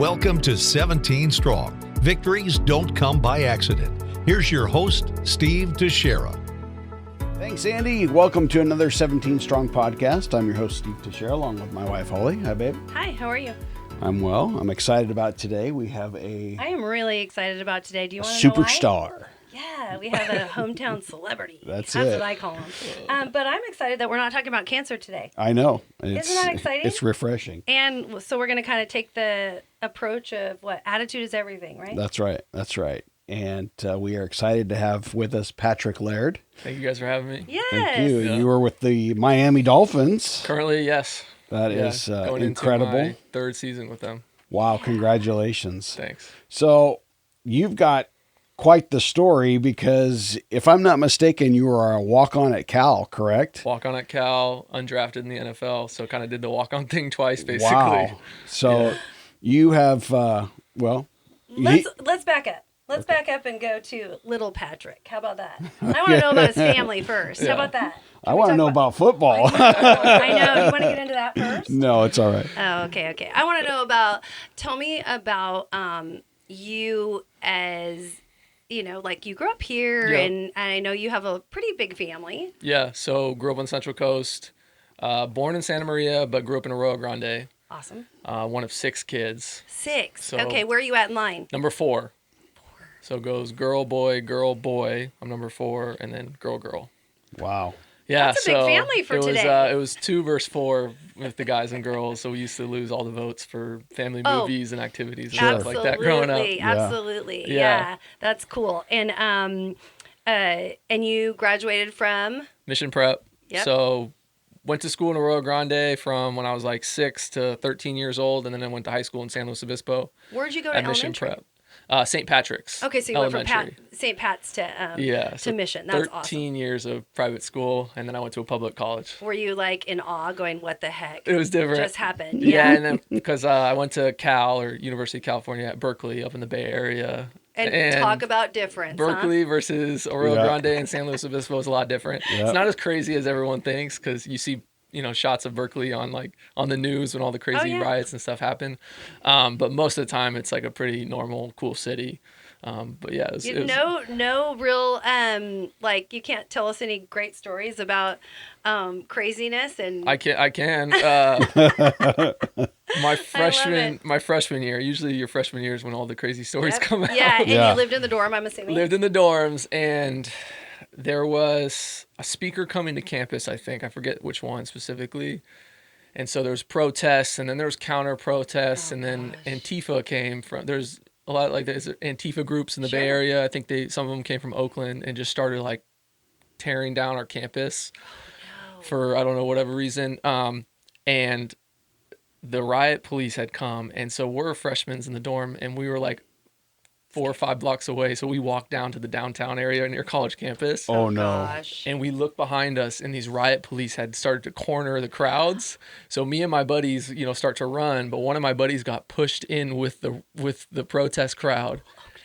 Welcome to 17 Strong. Victories don't come by accident. Here's your host, Steve Teixeira. Thanks, Andy. Welcome to another 17 Strong podcast. I'm your host, Steve Teixeira, along with my wife, Holly. Hi, babe. Hi, how are you? I'm well. I'm excited about today. We have I am really excited about today. Do you want to know superstar. why? Yeah, we have a hometown celebrity. That's what I call him. But I'm excited that we're not talking about cancer today. I know. Isn't that exciting? It's refreshing. And so we're going to kind of take the approach of what attitude is everything, right? That's right. That's right. And we are excited to have with us Patrick Laird. Thank you guys for having me. Yes. Thank you. Yeah. You were with the Miami Dolphins. Currently, yes. That is going incredible. Into my third season with them. Wow. Congratulations. Thanks. So you've got quite the story because if I'm not mistaken, you were a walk-on at Cal, correct? Walk-on at Cal, undrafted in the NFL, so kind of did the walk-on thing twice, basically. Wow. So you have, Let's back up. Let's back up and go to little Patrick. How about that? I want to know about his family first. How about that? I want to know about football. I know. You want to get into that first? No, it's all right. Oh, okay. I want to know tell me about you as, like you grew up here, Yeah. and I know you have a pretty big family. Yeah, so grew up on Central Coast, born in Santa Maria, but grew up in Arroyo Grande. Awesome. One of 6 kids. 6. So- Okay, where are you at in line? Number 4. So it goes girl, boy, boy. I'm number 4, and then girl, girl. Wow. Yeah, That's a big family for today. It was 2 versus 4 with the guys and girls, so we used to lose all the votes for family movies and activities and stuff like that growing up. Absolutely. Yeah. Yeah, that's cool. And you graduated from? Mission Prep. Yep. So went to school in Arroyo Grande from when I was like 6 to 13 years old, and then I went to high school in San Luis Obispo. Where'd you go to at Mission elementary? Prep. St. Patrick's. Okay, so you went from Elementary. St. Pat's to So Mission. That's 13 years of private school, and then I went to a public college. awesome. Were you like in awe, going, "What the heck?" It was different. Just happened. Yeah, and then because I went to Cal, or University of California at Berkeley, up in the Bay Area. And talk about difference. Berkeley versus Arroyo Yeah. Grande and San Luis Obispo is a lot different. Yeah. It's not as crazy as everyone thinks, because you see shots of Berkeley on the news when all the crazy riots and stuff happen. But most of the time it's like a pretty normal, cool city. But yeah, it was No real like you can't tell us any great stories about craziness and I can. My freshman year. Usually your freshman year is when all the crazy stories come out. Yeah, and Yeah. you lived in the dorm, I'm assuming. Lived in the dorms, and there was a speaker coming to campus, I think. I forget which one specifically. And so there was protests, and then there was counter protests, and then Antifa came from. There's a lot there's Antifa groups in the Bay Area. I think some of them came from Oakland and just started like tearing down our campus for I don't know whatever reason. And the riot police had come, and so we're freshmen in the dorm, and we were like 4 or 5 blocks away. So we walked down to the downtown area near college campus. Oh, no. Gosh. And we looked behind us, and these riot police had started to corner the crowds. So me and my buddies, start to run, but one of my buddies got pushed in with the protest crowd.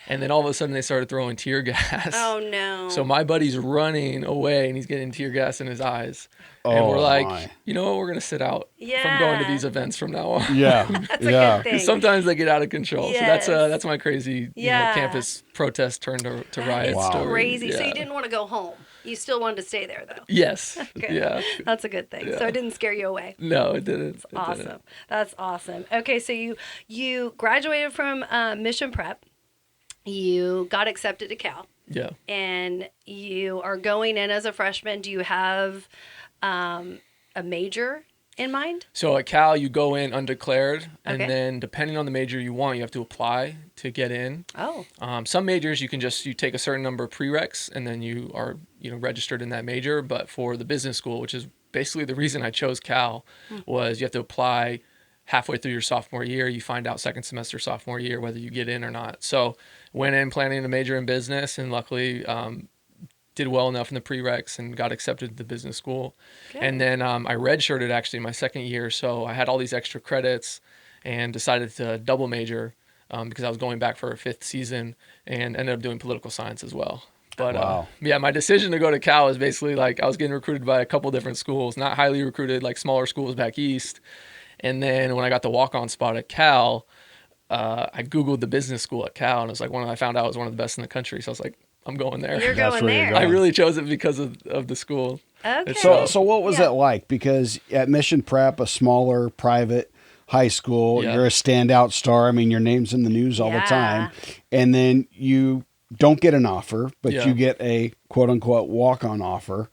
And then all of a sudden they started throwing tear gas. Oh no. So my buddy's running away, and he's getting tear gas in his eyes. And we're like, my. you know what, we're going to sit out from Yeah. going to these events from now on. Yeah. That's a yeah. good thing. Sometimes they get out of control. Yes. So that's my crazy Yeah. campus protest turned to riot It's Wow. story. crazy. So Yeah. you didn't want to go home. You still wanted to stay there though. Yes. Good. Yeah. That's a good thing. Yeah. So it didn't scare you away. No, it didn't. It Awesome. didn't. That's awesome. Okay, so you graduated from Mission Prep. You got accepted to Cal, Yeah. and you are going in as a freshman. Do you have a major in mind? So at Cal, you go in undeclared, and Okay. then depending on the major you want, you have to apply to get in. Oh, Some majors you take a certain number of prereqs, and then you are registered in that major. But for the business school, which is basically the reason I chose Cal, was you have to apply halfway through your sophomore year. You find out second semester sophomore year whether you get in or not. So went in planning to major in business, and luckily did well enough in the prereqs and got accepted to the business school. good. And then I redshirted actually my second year, so I had all these extra credits and decided to double major because I was going back for a 5th season, and ended up doing political science as well. But Wow. yeah, my decision to go to Cal was basically like I was getting recruited by a couple different schools, not highly recruited, like smaller schools back east. And then when I got the walk-on spot at Cal, I Googled the business school at Cal, and it was like I found out it was one of the best in the country. So I was like, I'm going there. You're That's going where you're there. going. I really chose it because of the school. Okay. So what was it like? Because at Mission Prep, a smaller private high school, Yeah. you're a standout star. I mean, your name's in the news all the Yeah. time. And then you don't get an offer, but Yeah. you get a quote unquote walk-on offer.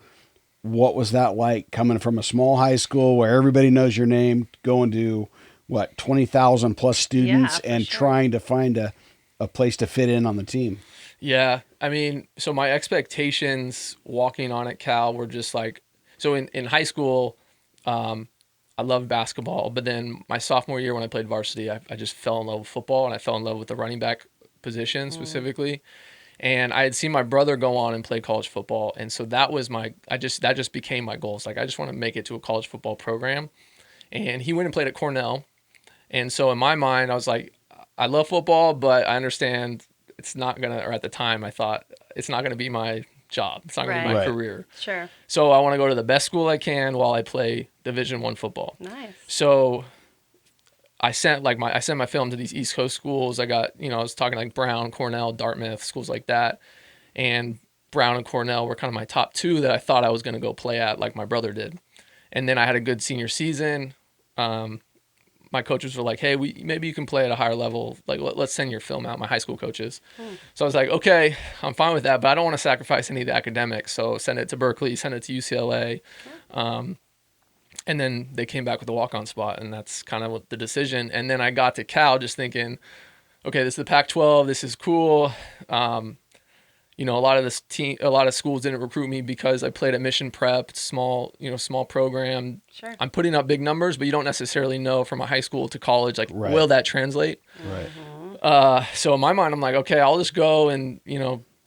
What was that like coming from a small high school where everybody knows your name, going to 20,000 plus students for and sure. trying to find a place to fit in on the team? Yeah. I mean, so my expectations walking on at Cal were just like, so in high school, I loved basketball, but then my sophomore year when I played varsity, I just fell in love with football, and I fell in love with the running back position specifically. And I had seen my brother go on and play college football, and so that was that just became my goals. Like, I just want to make it to a college football program. And he went and played at Cornell. And so in my mind, I was like, I love football, but I understand it's not going to, or at the time I thought it's not going to be my job. It's not going to be my Right. career. Sure. So I want to go to the best school I can while I play Division I football. Nice. So I sent my film to these East Coast schools. I got, I was talking like Brown, Cornell, Dartmouth, schools like that. And Brown and Cornell were kind of my top two that I thought I was going to go play at, like my brother did. And then I had a good senior season. My coaches were like, hey, maybe you can play at a higher level. Like, let's send your film out, my high school coaches. So I was like, okay, I'm fine with that, but I don't want to sacrifice any of the academics. So send it to Berkeley, send it to UCLA. And then they came back with a walk-on spot, and that's kind of what the decision. And then I got to Cal just thinking, okay, this is the Pac-12. This is cool. A lot of schools didn't recruit me because I played at Mission Prep, small program. Sure. I'm putting up big numbers, but you don't necessarily know from a high school to college, like, Right. will that translate? Right. So in my mind, I'm like, okay, I'll just go and,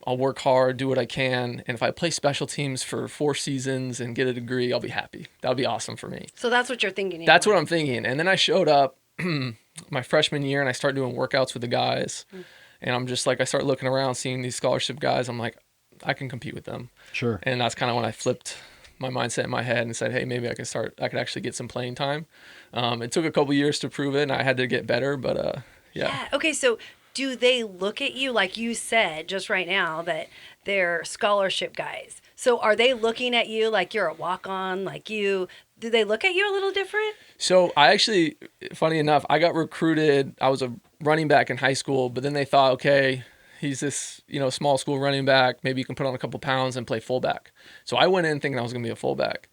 I'll work hard, do what I can. And if I play special teams for 4 seasons and get a degree, I'll be happy. That'll be awesome for me. So that's what you're thinking. That's what I'm thinking. And then I showed up my freshman year and I started doing workouts with the guys. And I'm just like, I start looking around, seeing these scholarship guys. I'm like, I can compete with them. Sure. And that's kind of when I flipped my mindset in my head and said, hey, maybe I could actually get some playing time. It took a couple years to prove it, and I had to get better, but yeah. Okay, so do they look at you, like you said just right now, that they're scholarship guys? So are they looking at you like you're a walk-on, do they look at you a little different? So I actually, funny enough, I got recruited. I was a running back in high school, but then they thought, okay, he's this, small school running back. Maybe you can put on a couple pounds and play fullback. So I went in thinking I was going to be a fullback.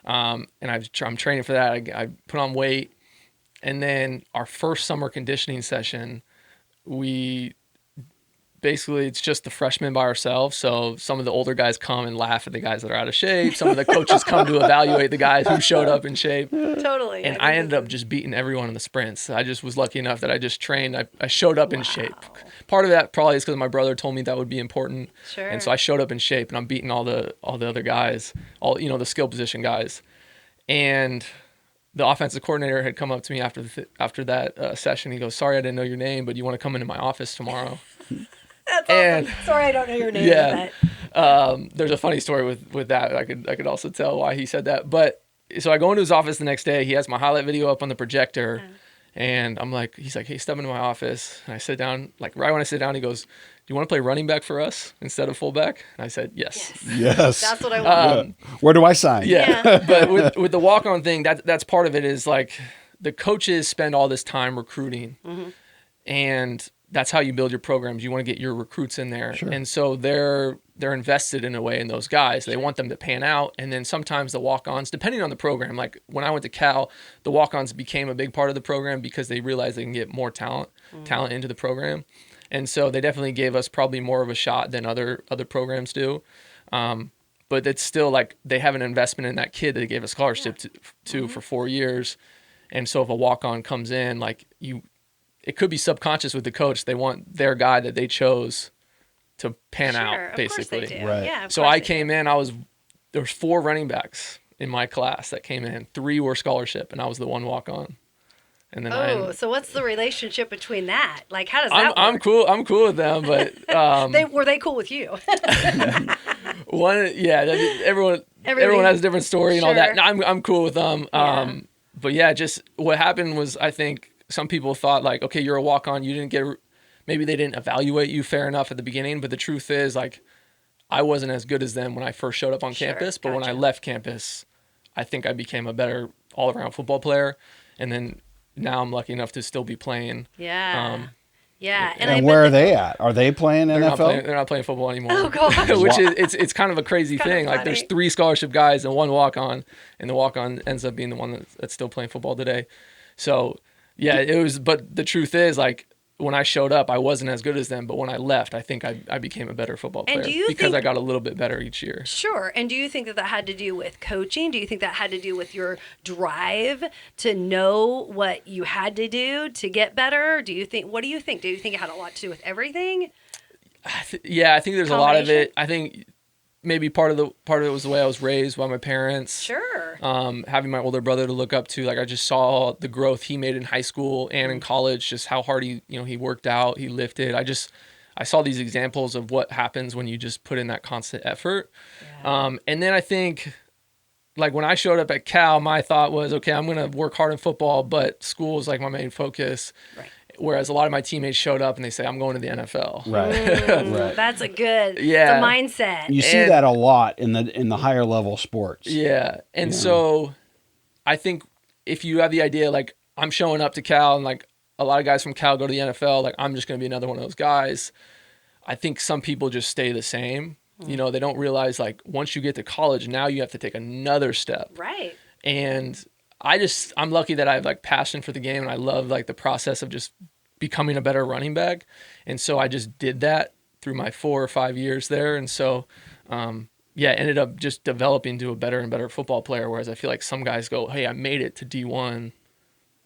And I'm training for that. I put on weight. And then our first summer conditioning session, it's just the freshmen by ourselves. So some of the older guys come and laugh at the guys that are out of shape. Some of the coaches come to evaluate the guys who showed up in shape. Totally. And I ended up just beating everyone in the sprints. I just was lucky enough that I just trained. I showed up in shape. Part of that probably is because my brother told me that would be important. Sure. And so I showed up in shape, and I'm beating all the other guys, the skill position guys. And the offensive coordinator had come up to me after that session. He goes, sorry, I didn't know your name, but you want to come into my office tomorrow? That's and awesome. Sorry, I don't know your name. Yeah. There's a funny story with that. I could also tell why he said that. But so I go into his office the next day. He has my highlight video up on the projector. And he's like, hey, step into my office. And I sit down, right when I sit down, he goes, do you want to play running back for us instead of fullback? And I said, yes. Yes. That's what I want. Where do I sign? Yeah. But with the walk-on thing, that's part of it is like the coaches spend all this time recruiting. And that's how you build your programs. You want to get your recruits in there. Sure. And so they're invested in a way in those guys. They want them to pan out. And then sometimes the walk-ons, depending on the program, like when I went to Cal, the walk-ons became a big part of the program because they realized they can get more talent into the program. And so they definitely gave us probably more of a shot than other programs do. But it's still like they have an investment in that kid that they gave a scholarship to for 4 years. And so if a walk-on comes in, it could be subconscious with the coach. They want their guy that they chose to pan out, basically. Of course they do. Right. Yeah, So I came in, there was 4 running backs in my class that came in. 3 were scholarship, and I was the one walk-on. And then so what's the relationship between that? Like, how does that work? I'm cool with them, but Were they cool with you? everyone has a different story and all that. No, I'm cool with them. But yeah, just what happened was I think some people thought like, okay, you're a walk-on, you didn't get, maybe they didn't evaluate you fair enough at the beginning, but the truth is like, I wasn't as good as them when I first showed up on campus, but when I left campus, I think I became a better all-around football player, and then now I'm lucky enough to still be playing. Yeah. And where are they at? Are they playing NFL? They're not playing football anymore. Oh gosh. Which is it's kind of a crazy thing. Like funny. there's 3 scholarship guys and 1 walk-on, and the walk-on ends up being the one that's still playing football today. So yeah, it was. But the truth is, like when I showed up, I wasn't as good as them. But when I left, I think I became a better football player because I got a little bit better each year. Sure. And do you think that had to do with coaching? Do you think that had to do with your drive to know what you had to do to get better? What do you think? Do you think it had a lot to do with everything? I think there's a lot of it. I think maybe part of it was the way I was raised by my parents. Sure. Having my older brother to look up to, like I just saw the growth he made in high school and in college, just how hard he worked out, he lifted. I saw these examples of what happens when you just put in that constant effort. Yeah. And then I think like when I showed up at Cal, my thought was, okay, I'm going to work hard in football, but school is like my main focus. Right. Whereas a lot of my teammates showed up and they say, I'm going to the NFL. Right. Right. That's a good mindset. You see that a lot in the higher level sports. Yeah. And so I think if you have the idea, like I'm showing up to Cal and like a lot of guys from Cal go to the NFL, like I'm just going to be another one of those guys. I think some people just stay the same. They don't realize like once you get to college, now you have to take another step. Right. And I'm lucky that I have like passion for the game and I love like the process of just becoming a better running back. And so I just did that through my 4 or 5 years there. And so, ended up just developing to a better and better football player. Whereas I feel like some guys go, hey, I made it to D1.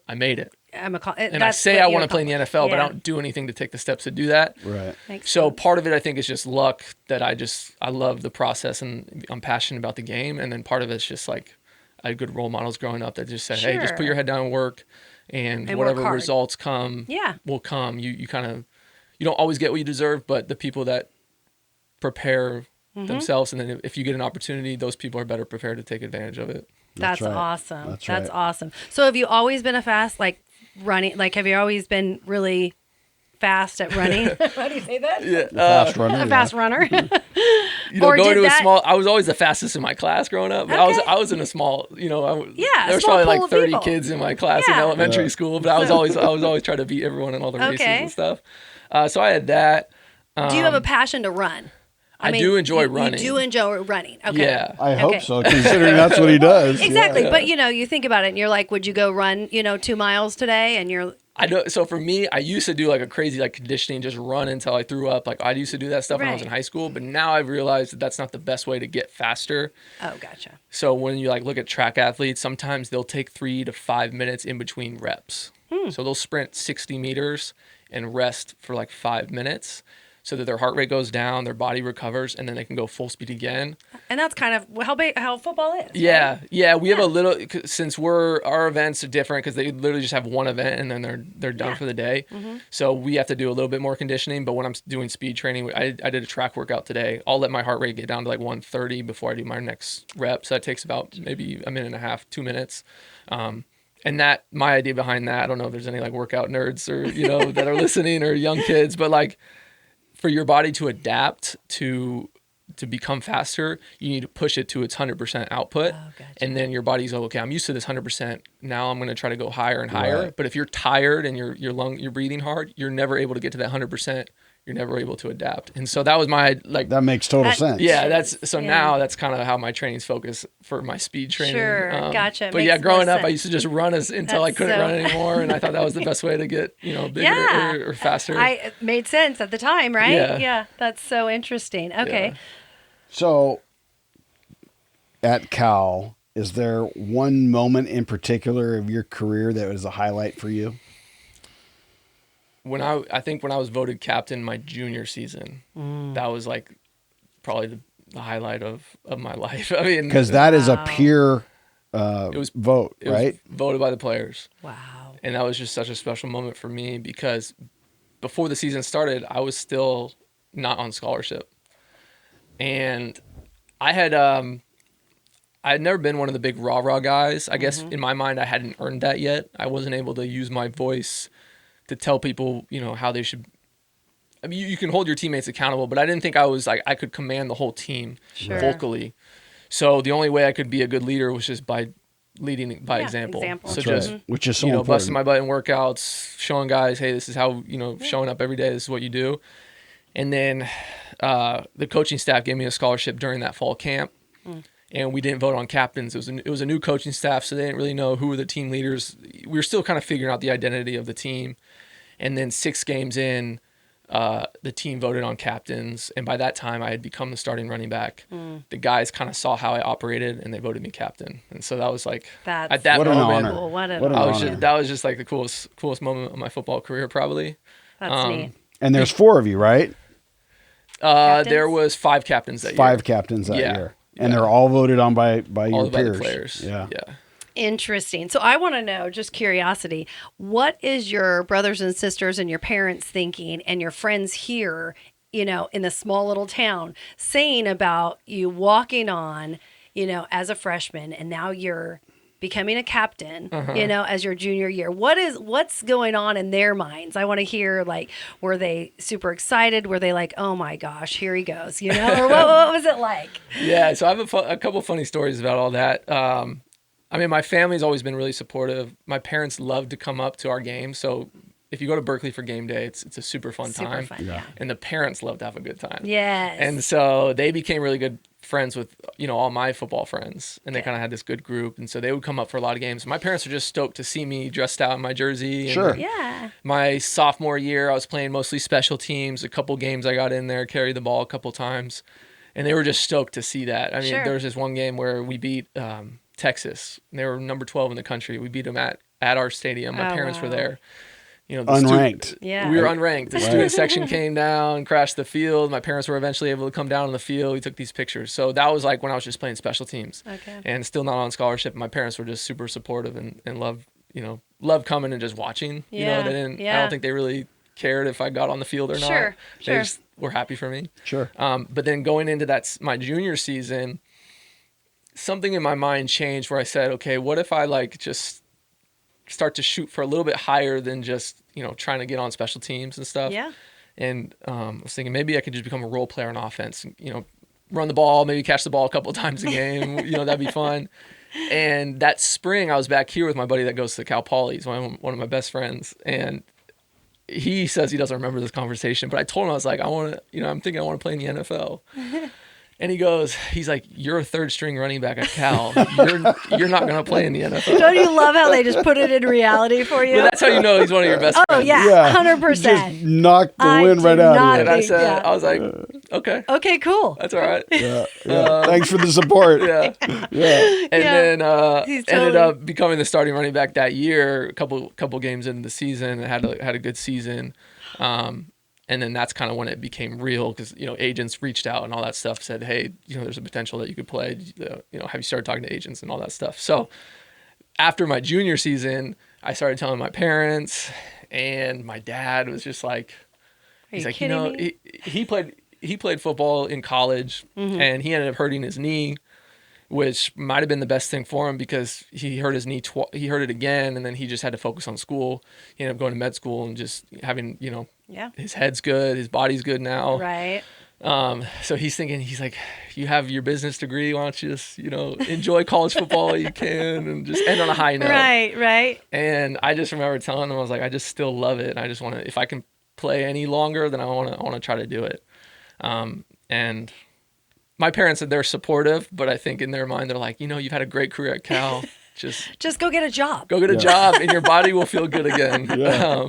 I made it. And I say I want to play in the NFL, but I don't do anything to take the steps to do that. Right. So part of it, I think, is just luck that I love the process and I'm passionate about the game. And then part of it's just like, I had good role models growing up that just said, hey, just put your head down and work, and whatever results come will come. You kind of, you don't always get what you deserve, but the people that prepare themselves, and then if you get an opportunity, those people are better prepared to take advantage of it. That's right. Awesome. That's right. Awesome. So have you always been a fast, like running, like have you always been really fast at running? How do you say that? Yeah. Fast runner. A fast runner. I was always the fastest in my class growing up. But I was in a small, there was probably like 30 kids in my class in elementary school, but I was always trying to beat everyone in all the races and stuff. So I had that. Do you have a passion to run? I do enjoy running. You do enjoy running. Okay. Yeah. I hope so, considering that's what he does. Exactly. Yeah. But, you think about it and you're like, would you go run, 2 miles today? And I know. So for me, I used to do like a crazy like conditioning, just run until I threw up. Like I used to do that stuff when I was in high school, but now I've realized that that's not the best way to get faster. Oh, gotcha. So when you like look at track athletes, sometimes they'll take 3 to 5 minutes in between reps. So they'll sprint 60 meters and rest for like 5 minutes, so that their heart rate goes down, their body recovers, and then they can go full speed again. And that's kind of how football is. Yeah, right? Yeah. We have a little, since our events are different because they literally just have one event and then they're done for the day. Mm-hmm. So we have to do a little bit more conditioning. But when I'm doing speed training, I did a track workout today. I'll let my heart rate get down to like 130 before I do my next rep. So that takes about maybe a minute and a half, 2 minutes. And that, my idea behind that, I don't know if there's any like workout nerds or, that are listening or young kids, but like, for your body to adapt to become faster, you need to push it to its 100% output. Oh, gotcha. And then your body's okay, I'm used to this 100%. Now I'm going to try to go higher and higher. Right. But if you're tired and you're breathing hard, you're never able to get to that 100%. You're never able to adapt. And so that was my that makes total sense. Yeah, now that's kind of how my training's focused for my speed training. Sure, gotcha. But growing up, I used to just run until I couldn't run anymore, and I thought that was the best way to get bigger or faster. It made sense at the time, right? Yeah, that's so interesting. Okay. Yeah. So at Cal, is there one moment in particular of your career that was a highlight for you? I think when I was voted captain my junior season, that was like probably the highlight of my life. I mean, because that is a peer vote, right? Was voted by the players. Wow. And that was just such a special moment for me because before the season started, I was still not on scholarship. And I had I had never been one of the big rah-rah guys. I guess in my mind, I hadn't earned that yet. I wasn't able to use my voice to tell people, how they should. I mean, you can hold your teammates accountable, but I didn't think I was like, I could command the whole team vocally. So the only way I could be a good leader was just by leading by example. So That's just, right. Which is so important. busting my butt in workouts, showing guys, hey, this is how, showing up every day, this is what you do. And then the coaching staff gave me a scholarship during that fall camp. And we didn't vote on captains. It was a new coaching staff, so they didn't really know who were the team leaders. We were still kind of figuring out the identity of the team. And then 6 games in, the team voted on captains. And by that time, I had become the starting running back. The guys kind of saw how I operated, and they voted me captain. And so that was like, at that what moment, an honor. What an honor. that was just like the coolest moment of my football career, probably. That's neat. And there's 4 of you, right? There was 5 captains that year. 5 captains that year. And they're all voted on by your by peers. the players. Yeah. Interesting. So I want to know, just curiosity, what is your brothers and sisters and your parents thinking and your friends here, in the small little town saying about you walking on, as a freshman, and now you're becoming a captain, as your junior year? What's going on in their minds? I want to hear, like, were they super excited? Were they like, oh my gosh, here he goes, or what was it like? Yeah. So I have a couple funny stories about all that. I mean, my family's always been really supportive. My parents love to come up to our games. So if you go to Berkeley for game day, it's a super fun time. Yeah. And the parents love to have a good time. Yes. And so they became really good friends with, all my football friends. And they kind of had this good group. And so they would come up for a lot of games. My parents were just stoked to see me dressed out in my jersey. And Sure. Yeah. my sophomore year, I was playing mostly special teams. A couple games I got in there, carried the ball a couple times. And they were just stoked to see that. I mean, there was this one game where we beat Texas. They were number 12 in the country. We beat them at our stadium. My parents were there. Unranked. Yeah. We were unranked. The student section came down, crashed the field. My parents were eventually able to come down on the field. We took these pictures. So that was like when I was just playing special teams. Okay. And still not on scholarship. My parents were just super supportive and loved coming and just watching. Yeah. They didn't. I don't think they really cared if I got on the field or not. Sure. They just were happy for me. Sure. But then going into my junior season, something in my mind changed where I said, okay, what if I just start to shoot for a little bit higher than just, trying to get on special teams and stuff. Yeah. And I was thinking maybe I could just become a role player on offense, run the ball, maybe catch the ball a couple of times a game, that'd be fun. And that spring I was back here with my buddy that goes to Cal Poly. He's one of my best friends. And he says he doesn't remember this conversation, but I told him, I was like, I'm thinking I want to play in the NFL. And he's like, you're a 3rd string running back at Cal. You're not going to play in the NFL. Don't you love how they just put it in reality for you? But that's how you know he's one of your best friends. Oh, yeah, 100%. Just knocked the wind right out of And you. I said, I was like, okay. Okay, cool. That's all right. Yeah. Thanks for the support. Yeah. Yeah. And then He's ended totally- up becoming the starting running back that year, a couple games into the season, and had a good season. And then that's kind of when it became real because, agents reached out and all that stuff, said, hey, there's a potential that you could play. Have you started talking to agents and all that stuff? So after my junior season, I started telling my parents, and my dad was just like, he's like, me? he played football in college, and he ended up hurting his knee, which might have been the best thing for him because he hurt his knee. He hurt it again, and then he just had to focus on school. He ended up going to med school and just having, his head's good, his body's good now. Right. So he's thinking, he's like, you have your business degree, why don't you just, enjoy college football while you can and just end on a high note. Right. And I just remember telling him, I was like, I just still love it. And I just want to, if I can play any longer, then I want to try to do it. And my parents said they're supportive, but I think in their mind, they're like, you've had a great career at Cal. Just go get a job. Go get a job and your body will feel good again. Yeah.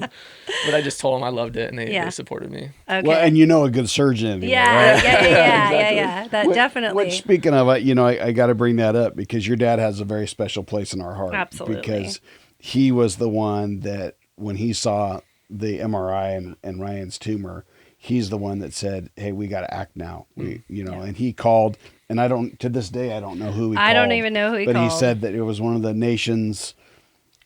But I just told them I loved it and they supported me. Okay. Well, and a good surgeon. Right? Yeah. That definitely. Which, speaking of, I got to bring that up because your dad has a very special place in our heart. Absolutely. Because he was the one that when he saw the MRI and Ryan's tumor, he's the one that said, hey, we got to act now. And he called, and to this day, I don't know who he called. I don't even know who he called. But he said that it was one of the nation's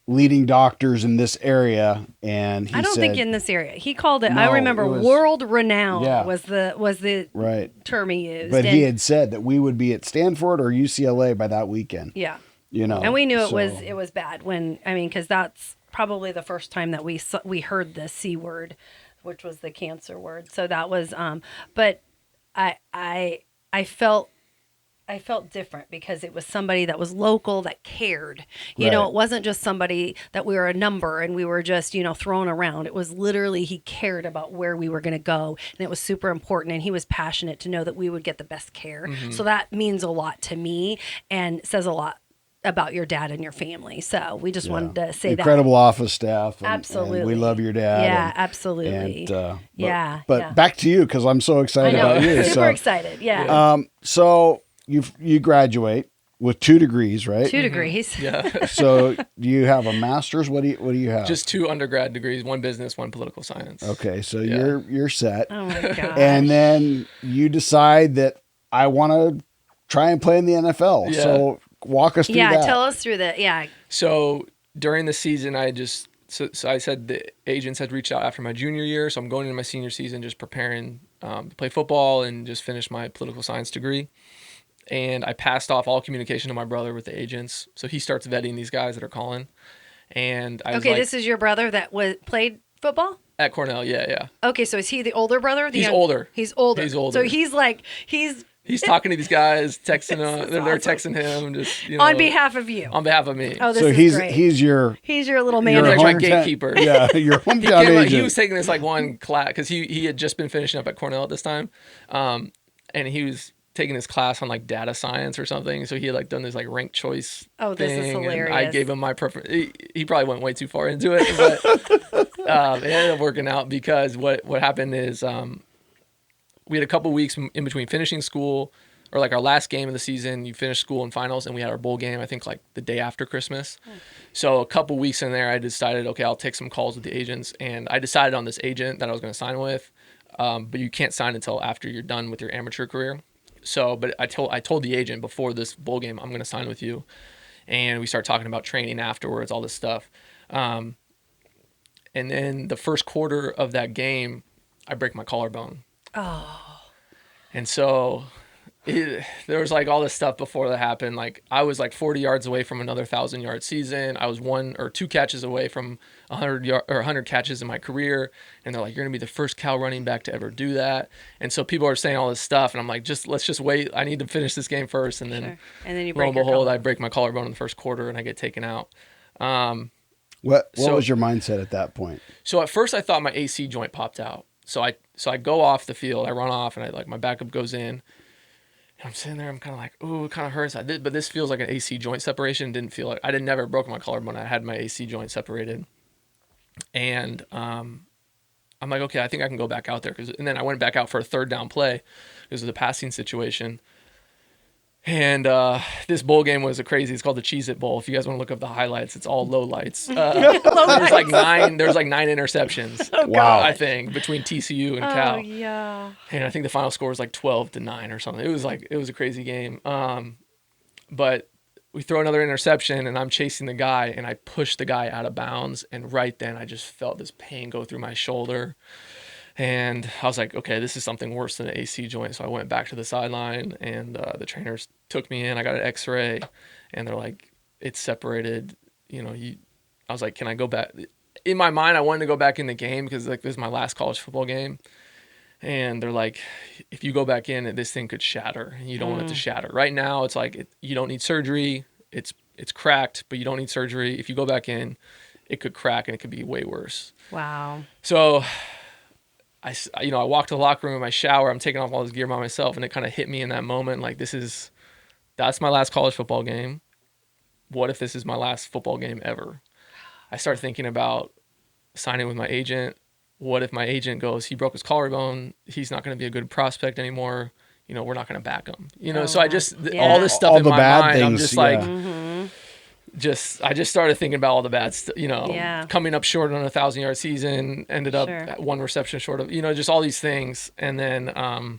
leading doctors in this area, and I don't said, think in this area. He called it. No, I remember it was- world renowned Yeah. was the right. term he used. But And- he had said that we would be at Stanford or UCLA by that weekend. yeah. You know, And we knew so- it was bad because that's probably the first time that we heard the C word, which was the cancer word. So that was but I felt different because it was somebody that was local that cared. You know, Right. it wasn't just somebody that we were a number and we were just, thrown around. It was literally he cared about where we were going to go, and it was super important, and he was passionate to know that we would get the best care. So that means a lot to me and says a lot about your dad and your family. So we just wanted to say incredible office staff. And, Absolutely. and we love your dad. Yeah, and- absolutely. but, But yeah. back to you, because I'm so I excited know. about you. Super So, excited. Yeah. so you graduate with 2 degrees, right? 2 degrees. Yeah. So do you have a master's? What do you have? Just 2 undergrad degrees, 1 business, 1 political science. Okay, so Yeah. you're set. Oh my gosh. And then you decide that I want to try and play in the NFL. Yeah. So walk us through that. tell us through that. Yeah. So during the season, so I said the agents had reached out after my junior year. So I'm going into my senior season just preparing to play football and just finish my political science degree. And I passed off all communication to my brother with the agents. So he starts vetting these guys that are calling. And I was Okay, like, this is your brother that played football? at Cornell. Yeah. Okay, so is he the older brother? He's older. He's older. He's older. So he's He's talking to these guys, texting them. is They're awesome. texting him just, on behalf of you. on behalf of me. Oh, this So is he's great. he's your He's your little your manager. my hometown- gatekeeper. Yeah, your He, hometown came, agent. he was taking this like one class because he had just been finishing up at Cornell at this time, and he was taking this class on like data science or something. So he had like done this like ranked choice. Oh, this is thing, and hilarious. I gave him my preference. He probably went way too far into it, but it ended up working out because what happened is we had a couple weeks in between finishing school. Or like our last game of the season, you finished school and finals, and we had our bowl game, I think like the day after Christmas. So a couple weeks in there, I decided, okay, I'll take some calls with the agents. And I decided on this agent that I was going to sign with, but you can't sign until after you're done with your amateur career. So, but I told the agent before this bowl game, I'm going to sign with you. And we started talking about training afterwards, all this stuff. And then the first quarter of that game, I break my collarbone. Oh. And so... there was like all this stuff before that happened. Like I was like 40 yards away from another 1,000-yard season. I was 1 or 2 catches away from 100 catches in my career. And they're like, you're gonna be the first Cal running back to ever do that. And so people are saying all this stuff, and I'm like, let's just wait. I need to finish this game first. And then, Sure. And then you lo break and your behold, I collarbone. break my collarbone in the first quarter, and I get taken out. What So- was your mindset at that point? So at first I thought my AC joint popped out. So I go off the field, I run off, and my backup goes in. And I'm sitting there, I'm kind of like, ooh, it kind of hurts. But this feels like an AC joint separation. Didn't feel like, I never broke my collarbone. I had my AC joint separated. And I'm like, okay, I think I can go back out there. And then I went back out for a 3rd down play because of the passing situation. And this bowl game was crazy. It's called the Cheez-It Bowl. If you guys want to look up the highlights, it's all low lights. There's like 9 interceptions. Wow. I think between TCU and Cal. Oh, yeah. And I think the final score was like 12-9 or something. It was a crazy game. But we throw another interception, and I'm chasing the guy, and I push the guy out of bounds. And right then I just felt this pain go through my shoulder. And I was like, okay, this is something worse than an AC joint. So I went back to the sideline, and the trainers took me in. I got an X-ray, and they're like, it's separated. I was like, can I go back? In my mind, I wanted to go back in the game because like this is my last college football game. And they're like, if you go back in, this thing could shatter. And you don't want it to shatter. Right now, it's like you don't need surgery. It's cracked, but you don't need surgery. If you go back in, it could crack, and it could be way worse. Wow. So I walk to the locker room, I shower, I'm taking off all this gear by myself, and it kind of hit me in that moment. Like, that's my last college football game. What if this is my last football game ever? I start thinking about signing with my agent. What if my agent goes, he broke his collarbone, he's not going to be a good prospect anymore, we're not going to back him. So I just, all this stuff All in the my bad mind, I'm things, just like, Mm-hmm. I just started thinking about all the bad stuff, Yeah. coming up short on a 1,000-yard season, ended up Sure. at 1 reception short of, just all these things. And then,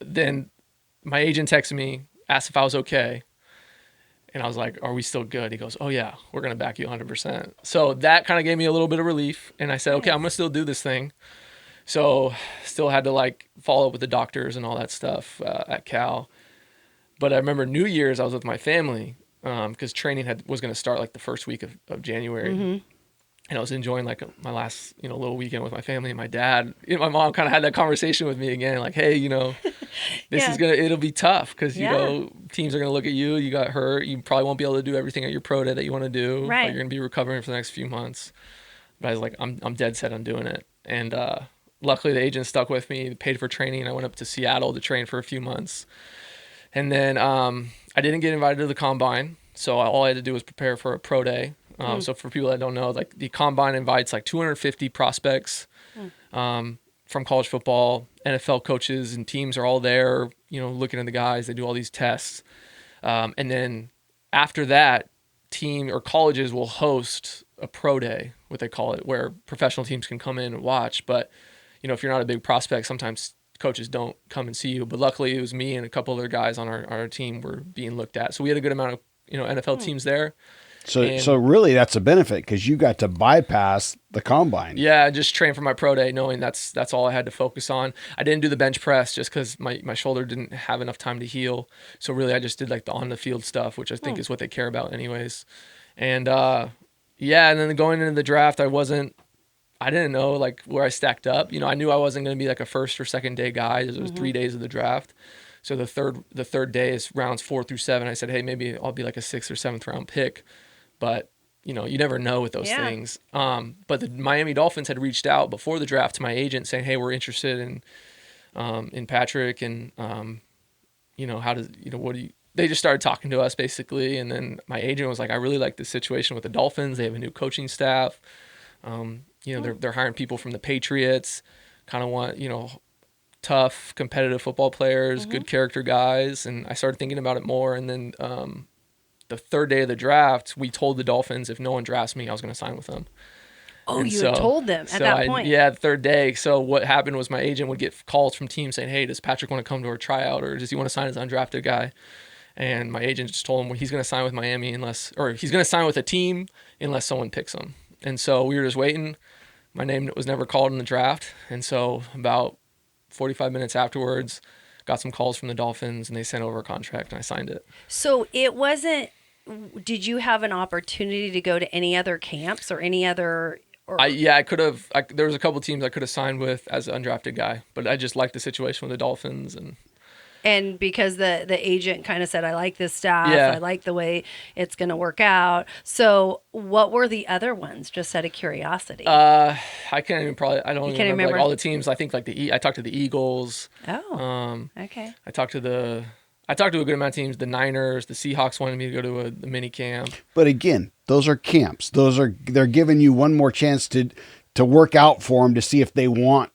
then my agent texted me, asked if I was okay. And I was like, are we still good? He goes, oh yeah, we're going to back you 100%. So that kind of gave me a little bit of relief. And I said, okay, I'm going to still do this thing. So still had to like follow up with the doctors and all that stuff at Cal. But I remember New Year's, I was with my family because training was going to start like the first week of January. Mm-hmm. And I was enjoying like my last, little weekend with my family and my dad. My mom kind of had that conversation with me again, like, hey, this is it'll be tough because, teams are going to look at you. You got hurt. You probably won't be able to do everything at your pro day that you want to do. Right. Like, you're going to be recovering for the next few months. But I was like, I'm dead set on doing it. And luckily the agent stuck with me, paid for training. I went up to Seattle to train for a few months. And then I didn't get invited to the combine. So all I had to do was prepare for a pro day. So for people that don't know, like the combine invites like 250 prospects from college football. NFL coaches and teams are all there, looking at the guys. They do all these tests. And then after that, team or colleges will host a pro day, what they call it, where professional teams can come in and watch. But, if you're not a big prospect, sometimes coaches don't come and see you. But luckily it was me and a couple other guys on our team were being looked at. So we had a good amount of, NFL teams there. So really that's a benefit because you got to bypass the combine. Yeah, just train for my pro day knowing that's all I had to focus on. I didn't do the bench press just because my shoulder didn't have enough time to heal. So really I just did like the on the field stuff, which I think is what they care about anyways. And and then going into the draft, I didn't know like where I stacked up. I knew I wasn't going to be like a first or second day guy. It was 3 days of the draft. So the third day is rounds 4 through 7. I said, hey, maybe I'll be like a 6th or 7th round pick. But, you never know with those things. But the Miami Dolphins had reached out before the draft to my agent saying, hey, we're interested in Patrick. And, they just started talking to us basically. And then my agent was like, I really like this situation with the Dolphins. They have a new coaching staff. They're hiring people from the Patriots, kind of want, tough, competitive football players, good character guys. And I started thinking about it more. And then, the third day of the draft, we told the Dolphins if no one drafts me, I was going to sign with them. Oh, and you had told them at that point? Yeah, the third day. So what happened was my agent would get calls from teams saying, hey, does Patrick want to come to our tryout or does he want to sign as an undrafted guy? And my agent just told him he's going to sign with Miami he's going to sign with a team unless someone picks him. And so we were just waiting. My name was never called in the draft. And so about 45 minutes afterwards, got some calls from the Dolphins and they sent over a contract and I signed it. So it wasn't, did you have an opportunity to go to any other camps or any other? I could have. There was a couple teams I could have signed with as an undrafted guy, but I just liked the situation with the Dolphins and because the agent kind of said, I like this staff, Yeah. I like the way it's going to work out. So what were the other ones, just out of curiosity? I can't even I don't You even can't remember like, remember? all the teams. I think like I talked to the Eagles. Oh, okay. I talked to a good amount of teams. The Niners, the Seahawks wanted me to go to the mini camp. But again, those are camps. They're giving you one more chance to work out for them to see if they want.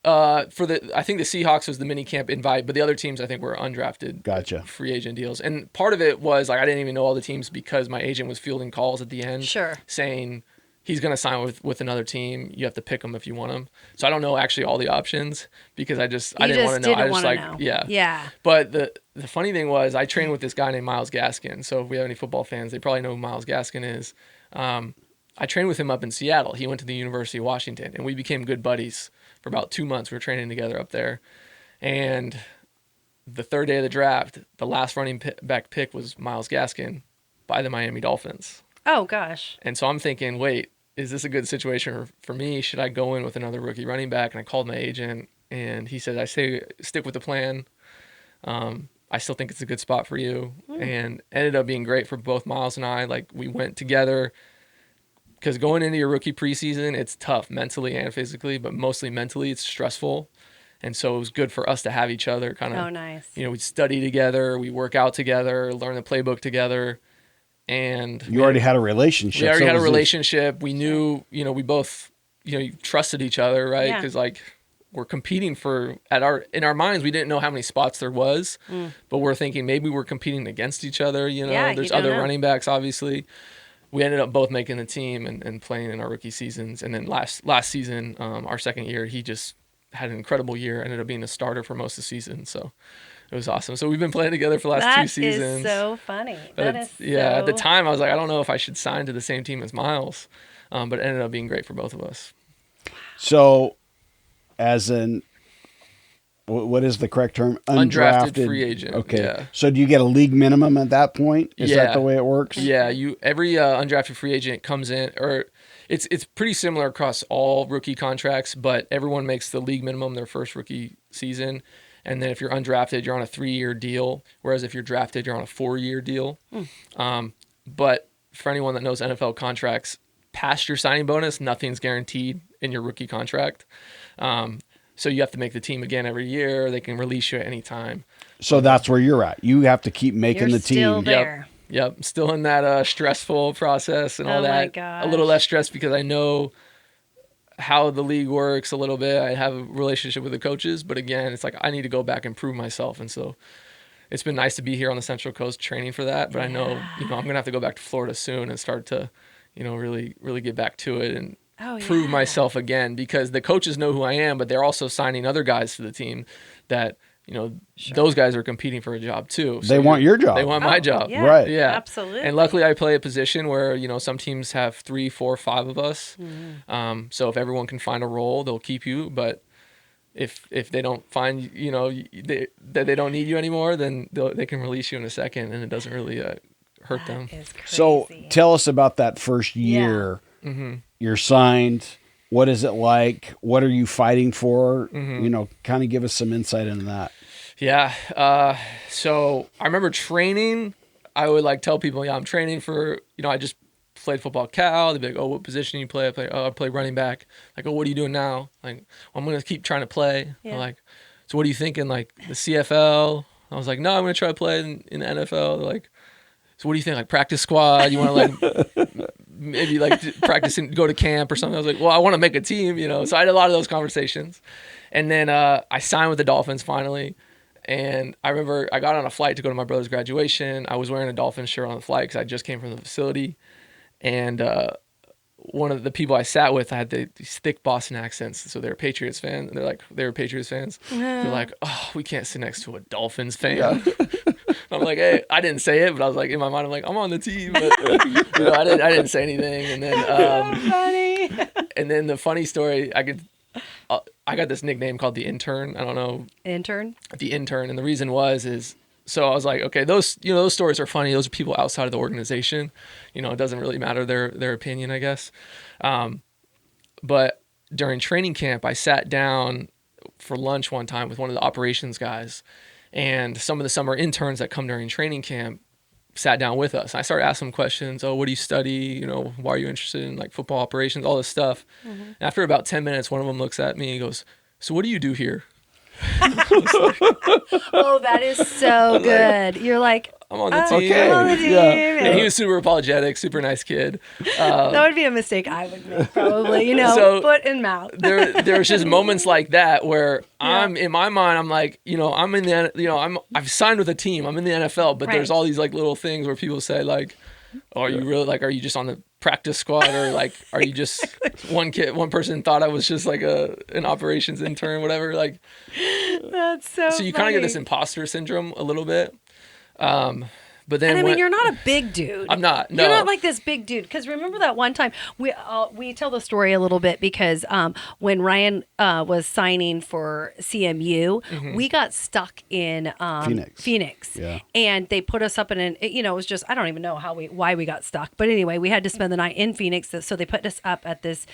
I think the Seahawks was the mini camp invite, but the other teams I think were undrafted. Gotcha. Free agent deals. And part of it was like I didn't even know all the teams because my agent was fielding calls at the end. Sure. Saying he's going to sign with another team. You have to pick him if you want him. So I don't know actually all the options because I didn't want to know. I just like know. yeah. Yeah. But the funny thing was I trained with this guy named Myles Gaskin. So if we have any football fans, they probably know who Myles Gaskin is. I trained with him up in Seattle. He went to the University of Washington and we became good buddies for about 2 months. We were training together up there. And the third day of the draft, the last running back pick was Myles Gaskin by the Miami Dolphins. Oh, gosh. And so I'm thinking, wait, is this a good situation for me? Should I go in with another rookie running back? And I called my agent and he said, I say stick with the plan. I still think it's a good spot for you. And ended up being great for both Myles and I. Like we went together because going into your rookie preseason, it's tough mentally and physically, but mostly mentally it's stressful. And so it was good for us to have each other kind of, Oh, nice. we'd study together, we work out together, learn the playbook together. And You already had a relationship. we already so had a it was- relationship. We knew, we both, trusted each other, right? Yeah. Because like we're competing in our minds, we didn't know how many spots there was, but we're thinking maybe we're competing against each other. Yeah, you There's don't other know. running backs, obviously. We ended up both making the team and playing in our rookie seasons. And then last season, our second year, he just had an incredible year. Ended up being a starter for most of the season. So it was awesome. So we've been playing together for the last 2 seasons. That is so funny. At the time I was like, I don't know if I should sign to the same team as Miles, but it ended up being great for both of us. So, what is the correct term? Undrafted free agent. Okay. Yeah. So do you get a league minimum at that point? Is that the way it works? Yeah. Every undrafted free agent comes in, or it's pretty similar across all rookie contracts, but everyone makes the league minimum their first rookie season. And then if you're undrafted, you're on a 3-year deal. Whereas if you're drafted, you're on a 4-year deal. But for anyone that knows NFL contracts, past your signing bonus, nothing's guaranteed in your rookie contract. So you have to make the team again every year. They can release you at any time. So that's where you're at. You have to keep making the team. Still there. Yep. Still in that stressful process and all that. My gosh. A little less stress because I know how the league works a little bit. I have a relationship with the coaches, but again, it's like I need to go back and prove myself. And so it's been nice to be here on the Central Coast training for that. But I know, I'm going to have to go back to Florida soon and start to, really, really get back to it and prove myself again, because the coaches know who I am, but they're also signing other guys to the team that, those guys are competing for a job too. So they want your job. They want my job. Yeah, right. Yeah. Absolutely. And luckily I play a position where, some teams have 3, 4, 5 of us. So if everyone can find a role, they'll keep you. But if they don't find, that they don't need you anymore, then they can release you in a second, and it doesn't really hurt them. Is crazy. So tell us about that first year. You're signed. What is it like? What are you fighting for? Kind of give us some insight into that. Yeah. So I remember training. I would tell people, I'm training for, I just played football at Cal. They'd be like, oh, what position do you play? I play running back. Like, oh, what are you doing now? Like, well, I'm going to keep trying to play. Yeah. I'm like, so what are you thinking? Like the CFL? I was like, no, I'm going to try to play in the NFL. They're like, so what do you think? Like practice squad? You want to maybe practice and go to camp or something? I was like, well, I want to make a team, So I had a lot of those conversations. And then I signed with the Dolphins finally. And I remember I got on a flight to go to my brother's graduation. I was wearing a Dolphins shirt on the flight because I just came from the facility. And one of the people I sat with, I had these thick Boston accents. So they're Patriots fans. And they were Patriots fans. They're like, oh, we can't sit next to a Dolphins fan. Yeah. I'm like, hey, I didn't say it, but I was like, in my mind, I'm like, I'm on the team. But, I didn't say anything. And then, so funny. And then the funny story, I got this nickname called the Intern. I don't know. Intern? The Intern. And the reason so I was like, okay, those stories are funny. Those are people outside of the organization. It doesn't really matter their opinion, I guess. But during training camp, I sat down for lunch one time with one of the operations guys, and some of the summer interns that come during training camp sat down with us. I started asking them questions. Oh, what do you study? Why are you interested in football operations, all this stuff. And after about 10 minutes, one of them looks at me and goes, so what do you do here? Oh, that is so good. You're like, I'm on the team. Okay. I'm on the team. Yeah. And he was super apologetic, super nice kid. That would be a mistake I would make, probably. So foot and mouth. There's just moments like that where I'm in my mind, I'm like, I'm in the, I've signed with a team. I'm in the NFL, but there's all these little things where people say oh, are you really are you just on the practice squad, or are you just one person thought I was just an operations intern, whatever. That's so you kind of get this imposter syndrome a little bit. But then, and you're not a big dude. I'm not. No, you're not like this big dude. Because remember that one time we tell the story a little bit because when Ryan was signing for CMU, we got stuck in Phoenix. Yeah. And they put us up in it was just, I don't even know why we got stuck, but anyway, we had to spend the night in Phoenix. So they put us up at this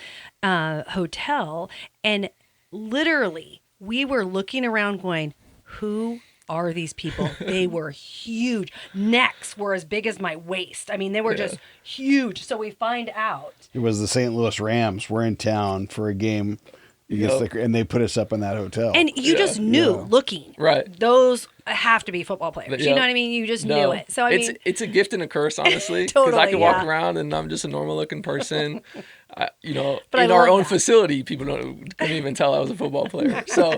hotel, and literally we were looking around going, who are these people? They were huge. Necks were as big as my waist. I mean, they were just huge. So we find out. It was the St. Louis Rams. We're in town for a game, and they put us up in that hotel. And you just knew looking. Right. Those have to be football players. You know what I mean? You just knew it. So it's a gift and a curse, honestly. Because Totally, I can walk around and I'm just a normal looking person. But in I our own love that. facility, people couldn't even tell I was a football player. So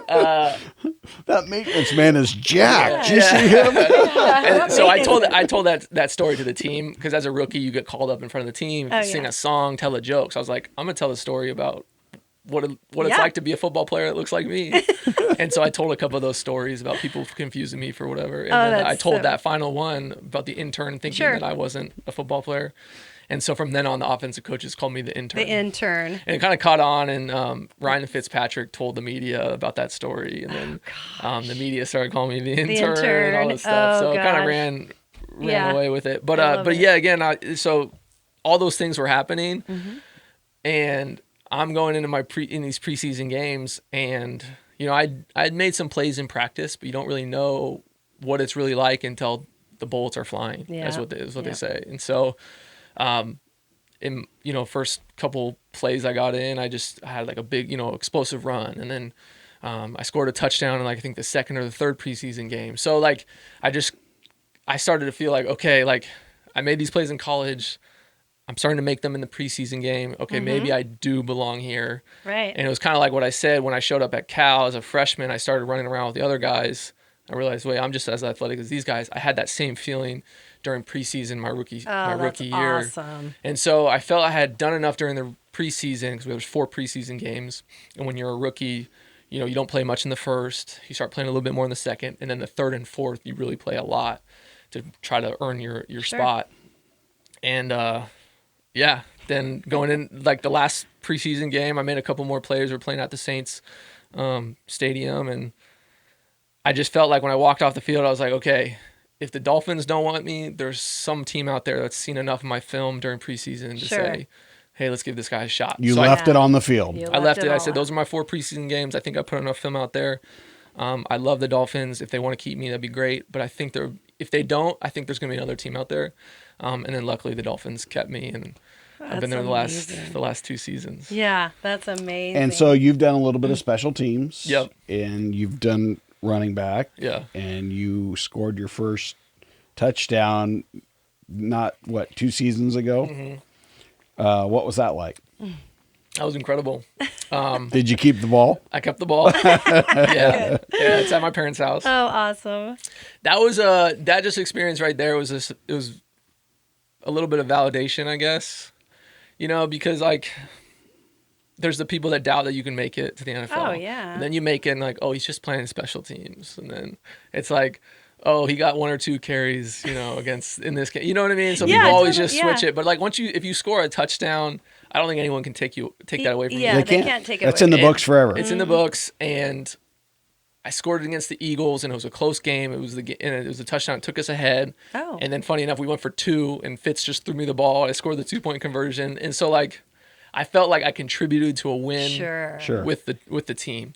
that maintenance man is jacked. Did you see him? and so I told that story to the team, because as a rookie, you get called up in front of the team, sing a song, tell a joke. So I was like, I'm gonna tell a story about what it's like to be a football player that looks like me. And so I told a couple of those stories about people confusing me for whatever. And then I told that final one about the intern thinking that I wasn't a football player. And so from then on, the offensive coaches called me the intern. The intern. And it kind of caught on, and Ryan Fitzpatrick told the media about that story. And then the media started calling me the intern and all this stuff. So it kind of ran away with it. But yeah, again, so all those things were happening. And I'm going into in these preseason games, and you know, I'd made some plays in practice, but you don't really know what it's really like until the bullets are flying. That's what they say. And so, in first couple plays I got in, I had like a big explosive run, and then I scored a touchdown in like I think the second or the third preseason game. So like I started to feel like, okay, like I made these plays in college. I'm starting to make them in the preseason game. Okay, maybe I do belong here. Right. And it was kind of like what I said when I showed up at Cal as a freshman. I started running around with the other guys. I realized, wait, I'm just as athletic as these guys. I had that same feeling during preseason my rookie year. Awesome. And so I felt I had done enough during the preseason because there was 4 preseason games. And when you're a rookie, you don't play much in the first. You start playing a little bit more in the second. And then the third and fourth, you really play a lot to try to earn your spot. And then going in like the last preseason game, I made a couple more plays. We were playing at the Saints stadium, and I just felt like when I walked off the field, I was like, okay, if the Dolphins don't want me, there's some team out there that's seen enough of my film during preseason to say, hey, let's give this guy a shot. You left it on the field. I left it. I said, those are my 4 preseason games. I think I put enough film out there. I love the Dolphins. If they want to keep me, that'd be great. But I think if they don't, I think there's going to be another team out there. And then luckily the Dolphins kept me, and I've been there the last 2 seasons. Yeah, that's amazing. And so you've done a little bit of special teams. Yep. And you've done running back. Yeah. And you scored your first touchdown, 2 seasons ago? What was that like? That was incredible. Did you keep the ball? I kept the ball. Yeah, it's at my parents' house. Oh, awesome. That was that just experience right there was it was a little bit of validation, I guess. Because like there's the people that doubt that you can make it to the NFL. Oh, yeah. And then you make it and like, oh, he's just playing special teams. And then it's like, oh, he got 1 or 2 carries, against in this game. You know what I mean? So people always just switch it. But like if you score a touchdown, I don't think anyone can take that away from you. Yeah, they can't take it away. That's in the books forever. It's in the books, and I scored it against the Eagles, and it was a close game. It was a touchdown. It took us ahead. Oh. And then funny enough, we went for 2, and Fitz just threw me the ball. I scored the 2-point conversion. And so like I felt like I contributed to a win Sure. with the team.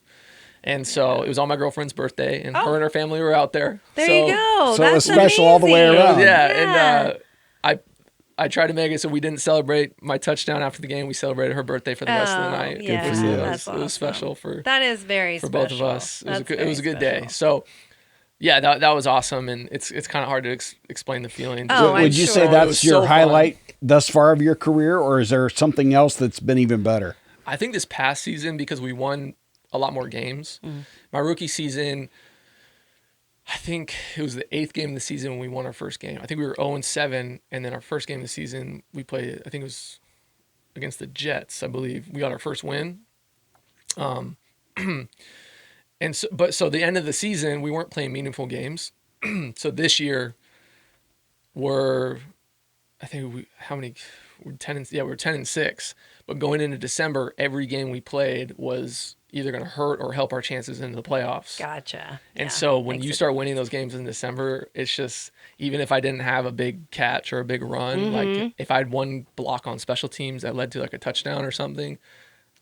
And so it was on my girlfriend's birthday, and her and her family were out there. There you go. So it was special all the way around. And I tried to make it so we didn't celebrate my touchdown after the game. We celebrated her birthday for the rest of the night. Yeah, Good for you. It was special for that is very for special. both of us. It was a good special. day. So yeah, that was awesome, and it's kind of hard to explain the feeling. Oh, Would you say It that's was your so highlight fun. thus far of your career, or is there something else that's been even better? I think this past season, because we won a lot more games. My rookie season, I think it was the 8th game of the season when we won our first game. I think we were 0-7, and then our first game of the season, we played, I think it was against the Jets, I believe. We got our first win. And so the end of the season, we weren't playing meaningful games. So this year, we're 10-6. But going into December, every game we played was either going to hurt or help our chances into the playoffs. Gotcha. And so when you start winning those games in December, it's just, even if I didn't have a big catch or a big run, like if I had one block on special teams that led to like a touchdown or something,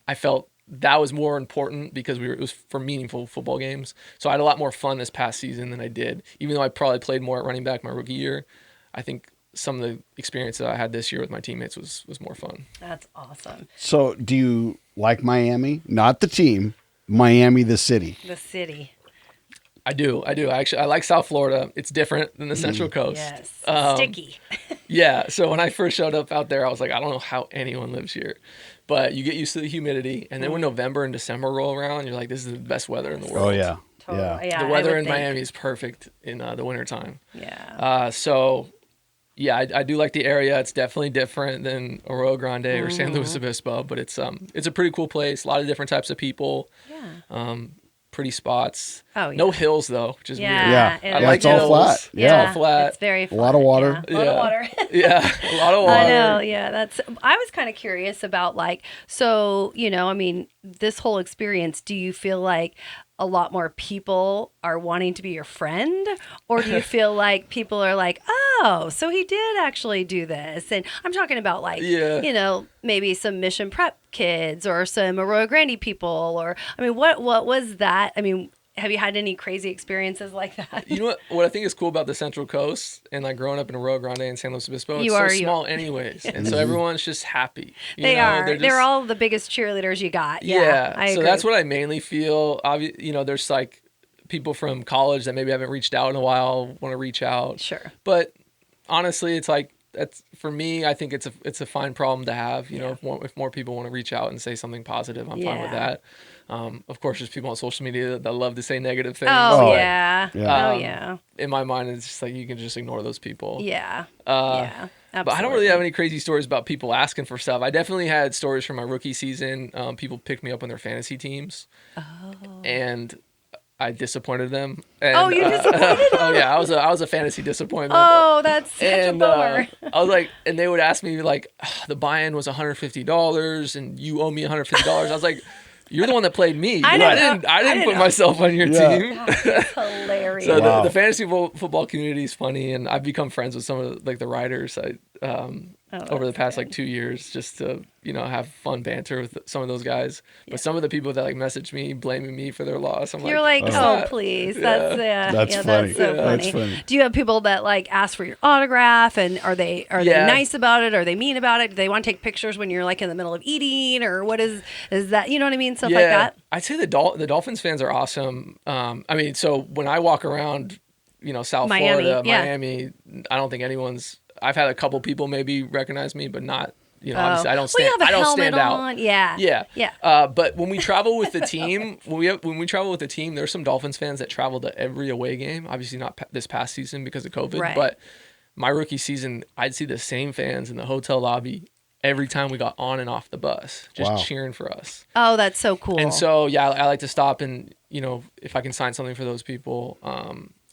I felt that was more important because it was for meaningful football games. So I had a lot more fun this past season than I did. Even though I probably played more at running back my rookie year, I think some of the experience that I had this year with my teammates was more fun. That's awesome. So do you like Miami? Not the team, Miami, the city. The city. I do. I like South Florida. It's different than the Central Coast. Yes. Sticky. Yeah. So when I first showed up out there, I was like, I don't know how anyone lives here. But you get used to the humidity. And then when November and December roll around, you're like, this is the best weather in the world. Oh, yeah. Totally. Yeah. Yeah, The weather in Miami is perfect in the wintertime. Yeah. So I do like the area. It's definitely different than Arroyo Grande or San Luis Obispo, but it's a pretty cool place. A lot of different types of people. Yeah. Pretty spots. Oh, yeah. No hills though, which is weird. Yeah. It I is. like it's all hills. flat. It's all flat. It's very A flat. lot of water. Yeah. A lot of water. Yeah, a lot of water. I know. Yeah, I was kind of curious about like, so, I mean, this whole experience, do you feel like a lot more people are wanting to be your friend, or do you feel like people are like, oh, so he did actually do this? And I'm talking about like, maybe some Mission Prep kids or some Arroyo Grande people, or, I mean, what was that? I mean, have you had any crazy experiences like that? You know what I think is cool about the Central Coast and like growing up in Arroyo Grande and San Luis Obispo, it's so small anyways. And so everyone's just happy. They are. They're all the biggest cheerleaders you got. Yeah. I agree. So that's what I mainly feel. There's like people from college that maybe haven't reached out in a while, want to reach out. Sure. But honestly, it's like, that's for me, I think it's a fine problem to have. If more people want to reach out and say something positive, I'm fine with that. Of course, there's people on social media that love to say negative things. Oh, yeah. Yeah. Oh, yeah. In my mind, it's just like you can just ignore those people. Yeah. Yeah. But I don't really have any crazy stories about people asking for stuff. I definitely had stories from my rookie season. People picked me up on their fantasy teams. Oh. And I disappointed them. And, you disappointed them? Oh yeah, I was a fantasy disappointment. Oh, that's such a bummer. I was like, and they would ask me like, the buy-in was $150 and you owe me $150. I was like, you're the one that played me. I didn't put myself on your team. That's hilarious. So the fantasy football community is funny, and I've become friends with some of the writers. Over the past like 2 years, just to have fun banter with some of those guys. But some of the people that like message me blaming me for their loss, You're like, oh please, that's funny. That's so funny. That's funny. Do you have people that like ask for your autograph, and are they nice about it? Are they mean about it? Do they want to take pictures when you're like in the middle of eating, or what is that? You know what I mean? Stuff like that. I'd say the Dolphins fans are awesome. I mean, so when I walk around, South Florida, Miami, I don't think anyone's. I've had a couple people maybe recognize me, but not, obviously I don't stand. You have a I don't helmet stand on. out. Yeah. But when we travel with the team, when we travel with the team, there's some Dolphins fans that travel to every away game. Obviously not this past season because of COVID, right. But my rookie season, I'd see the same fans in the hotel lobby every time we got on and off the bus, just cheering for us. Oh, that's so cool. And so I like to stop and if I can sign something for those people,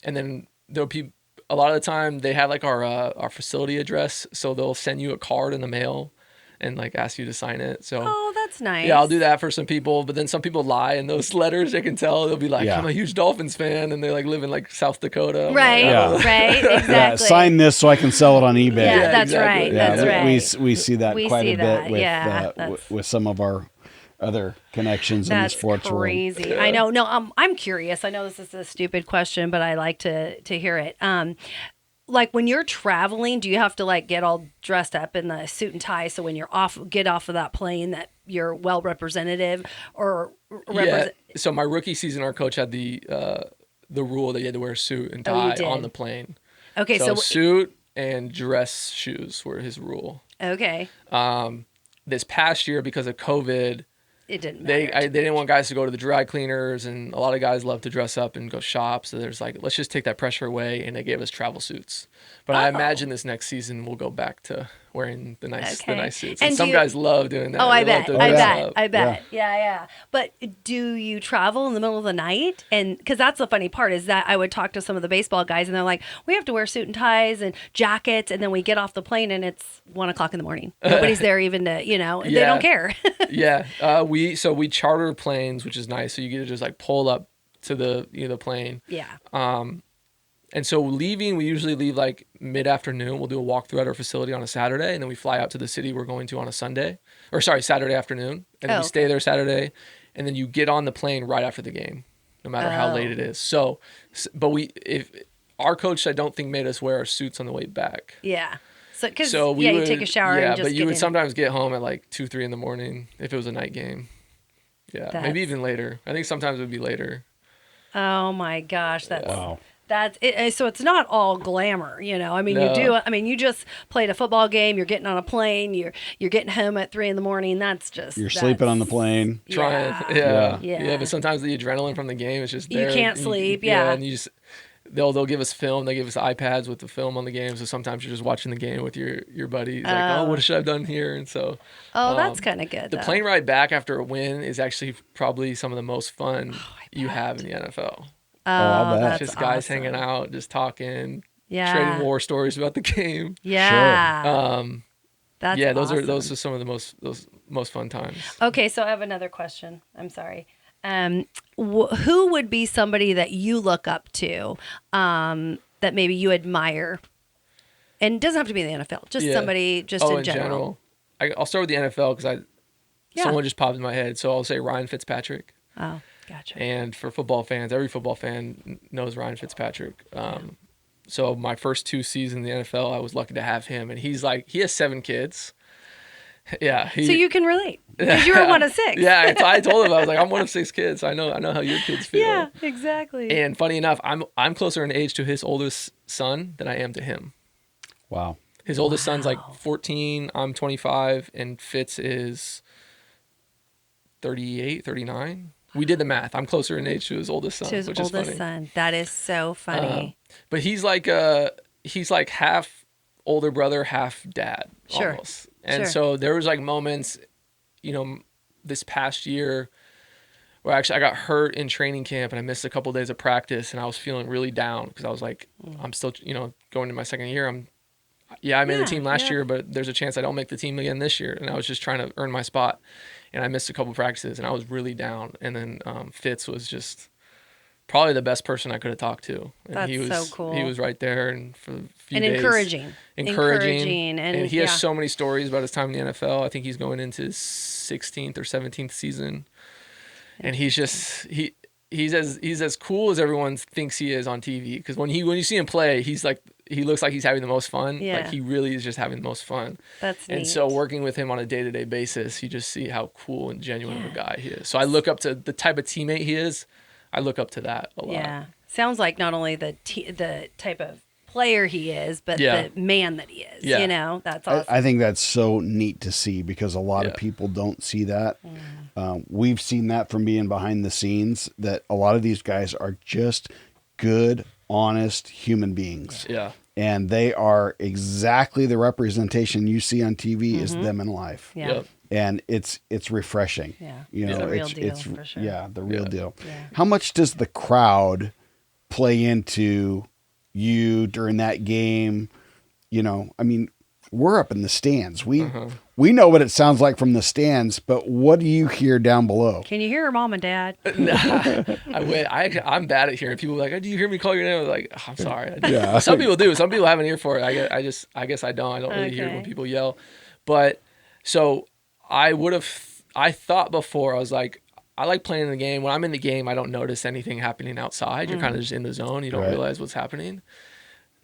and then there'll be. A lot of the time they have like our facility address, so they'll send you a card in the mail and like ask you to sign it. So that's nice. Yeah, I'll do that for some people, but then some people lie in those letters. They can tell. They'll be like, I'm a huge Dolphins fan, and they like live in like South Dakota. Right, right, exactly. Yeah, sign this so I can sell it on eBay. Yeah, that's exactly. right. Yeah, that's right. We see that quite a bit with with some of our other connections in the sports world. That's crazy. I know. No, I'm curious. I know this is a stupid question, but I like to hear it. Like when you're traveling, do you have to like get all dressed up in the suit and tie so when you're get off of that plane that you're well representative or So my rookie season, our coach had the rule that you had to wear a suit and tie on the plane. Okay, so suit and dress shoes were his rule. Okay. This past year, because of COVID, it didn't matter. They didn't want guys to go to the dry cleaners, and a lot of guys love to dress up and go shop. So there's like, let's just take that pressure away, and they gave us travel suits. But I imagine this next season we'll go back to wearing the nice suits. And some guys love doing that. Oh, I bet. Yeah. But do you travel in the middle of the night? And because that's the funny part is that I would talk to some of the baseball guys, and they're like, we have to wear suit and ties and jackets, and then we get off the plane, and it's 1:00 in the morning. Nobody's there even to, they don't care. We charter planes, which is nice. So you get to just like pull up to the plane. Yeah. And so leaving, we usually leave like mid-afternoon. We'll do a walkthrough at our facility on a Saturday, and then we fly out to the city we're going to on a Saturday afternoon. And then we stay there Saturday, and then you get on the plane right after the game, no matter how late it is. So, but if our coach, I don't think made us wear our suits on the way back. Yeah. So you take a shower and just but you would sometimes get home at like 2-3 in the morning if it was a night game. Yeah, maybe even later. I think sometimes it would be later. Oh my gosh, wow. That's it. So it's not all glamour, I mean, you do. I mean, you just played a football game. You're getting on a plane. You're getting home at 3 a.m. That's just sleeping on the plane. Trying, yeah. But sometimes the adrenaline from the game is just there. You can't sleep. And you just. they'll give us film. They give us iPads with the film on the game. So sometimes you're just watching the game with your buddies. Like, oh, what should I have done here? And so. Oh, that's kind of good. The plane ride back after a win is actually probably some of the most fun you have in the NFL. I'll bet. That's just guys awesome. hanging out, just talking, Yeah. trading war stories about the game. Yeah. That's Those awesome. are some of the most fun times. Okay, so I have another question. I'm sorry. Who would be somebody that you look up to, that maybe you admire? And it doesn't have to be in the NFL. Just somebody, just in general. I'll start with the NFL because someone just popped in my head. So I'll say Ryan Fitzpatrick. Oh, gotcha. And for football fans, every football fan knows Ryan Fitzpatrick. So my first 2 seasons in the NFL, I was lucky to have him, and he has 7 kids. Yeah. So you can relate because you were one of 6. Yeah, I told him, I was like, I'm one of 6 kids. So I know how your kids feel. Yeah, exactly. And funny enough, I'm closer in age to his oldest son than I am to him. Wow. His oldest son's like 14, I'm 25, and Fitz is 38, 39. We did the math. I'm closer in age to his oldest son, which is funny. Son. That is so funny. But he's like half older brother, half dad, almost. And so there was like moments, this past year where actually I got hurt in training camp and I missed a couple of days of practice and I was feeling really down because I was like, I'm still, going into my second year. I made the team last year, but there's a chance I don't make the team again this year. And I was just trying to earn my spot. And I missed a couple of practices and I was really down. And then Fitz was just probably the best person I could have talked to. And That's so cool. He was right there and for a few and days. encouraging. And he has so many stories about his time in the NFL. I think he's going into his 16th or 17th season. And he's as cool as everyone thinks he is on TV. Because when you see him play, he looks like he's having the most fun. Yeah. Like he really is just having the most fun. That's neat. And so working with him on a day-to-day basis, you just see how cool and genuine of a guy he is. So I look up to the type of teammate he is. I look up to that a lot. Yeah. Sounds like not only the type of player he is, but the man that he is. Yeah. That's awesome. I think that's so neat to see because a lot of people don't see that. We've seen that from being behind the scenes, that a lot of these guys are just good, honest human beings. Yeah. And they are exactly the representation you see on TV is them in life. Yeah. Yep. And it's refreshing. Yeah. It's the real deal, for sure. Yeah, the real deal. Yeah. How much does the crowd play into you during that game? We're up in the stands. We know what it sounds like from the stands, but what do you hear down below? Can you hear her mom and dad? I'm bad at hearing people like, oh, do you hear me call your name? I'm like, oh, I'm sorry. Yeah. Some people do. Some people have an ear for it. I guess I don't. I don't really hear when people yell. But so I thought before, I was like, I like playing the game. When I'm in the game, I don't notice anything happening outside. You're kind of just in the zone. You don't realize what's happening.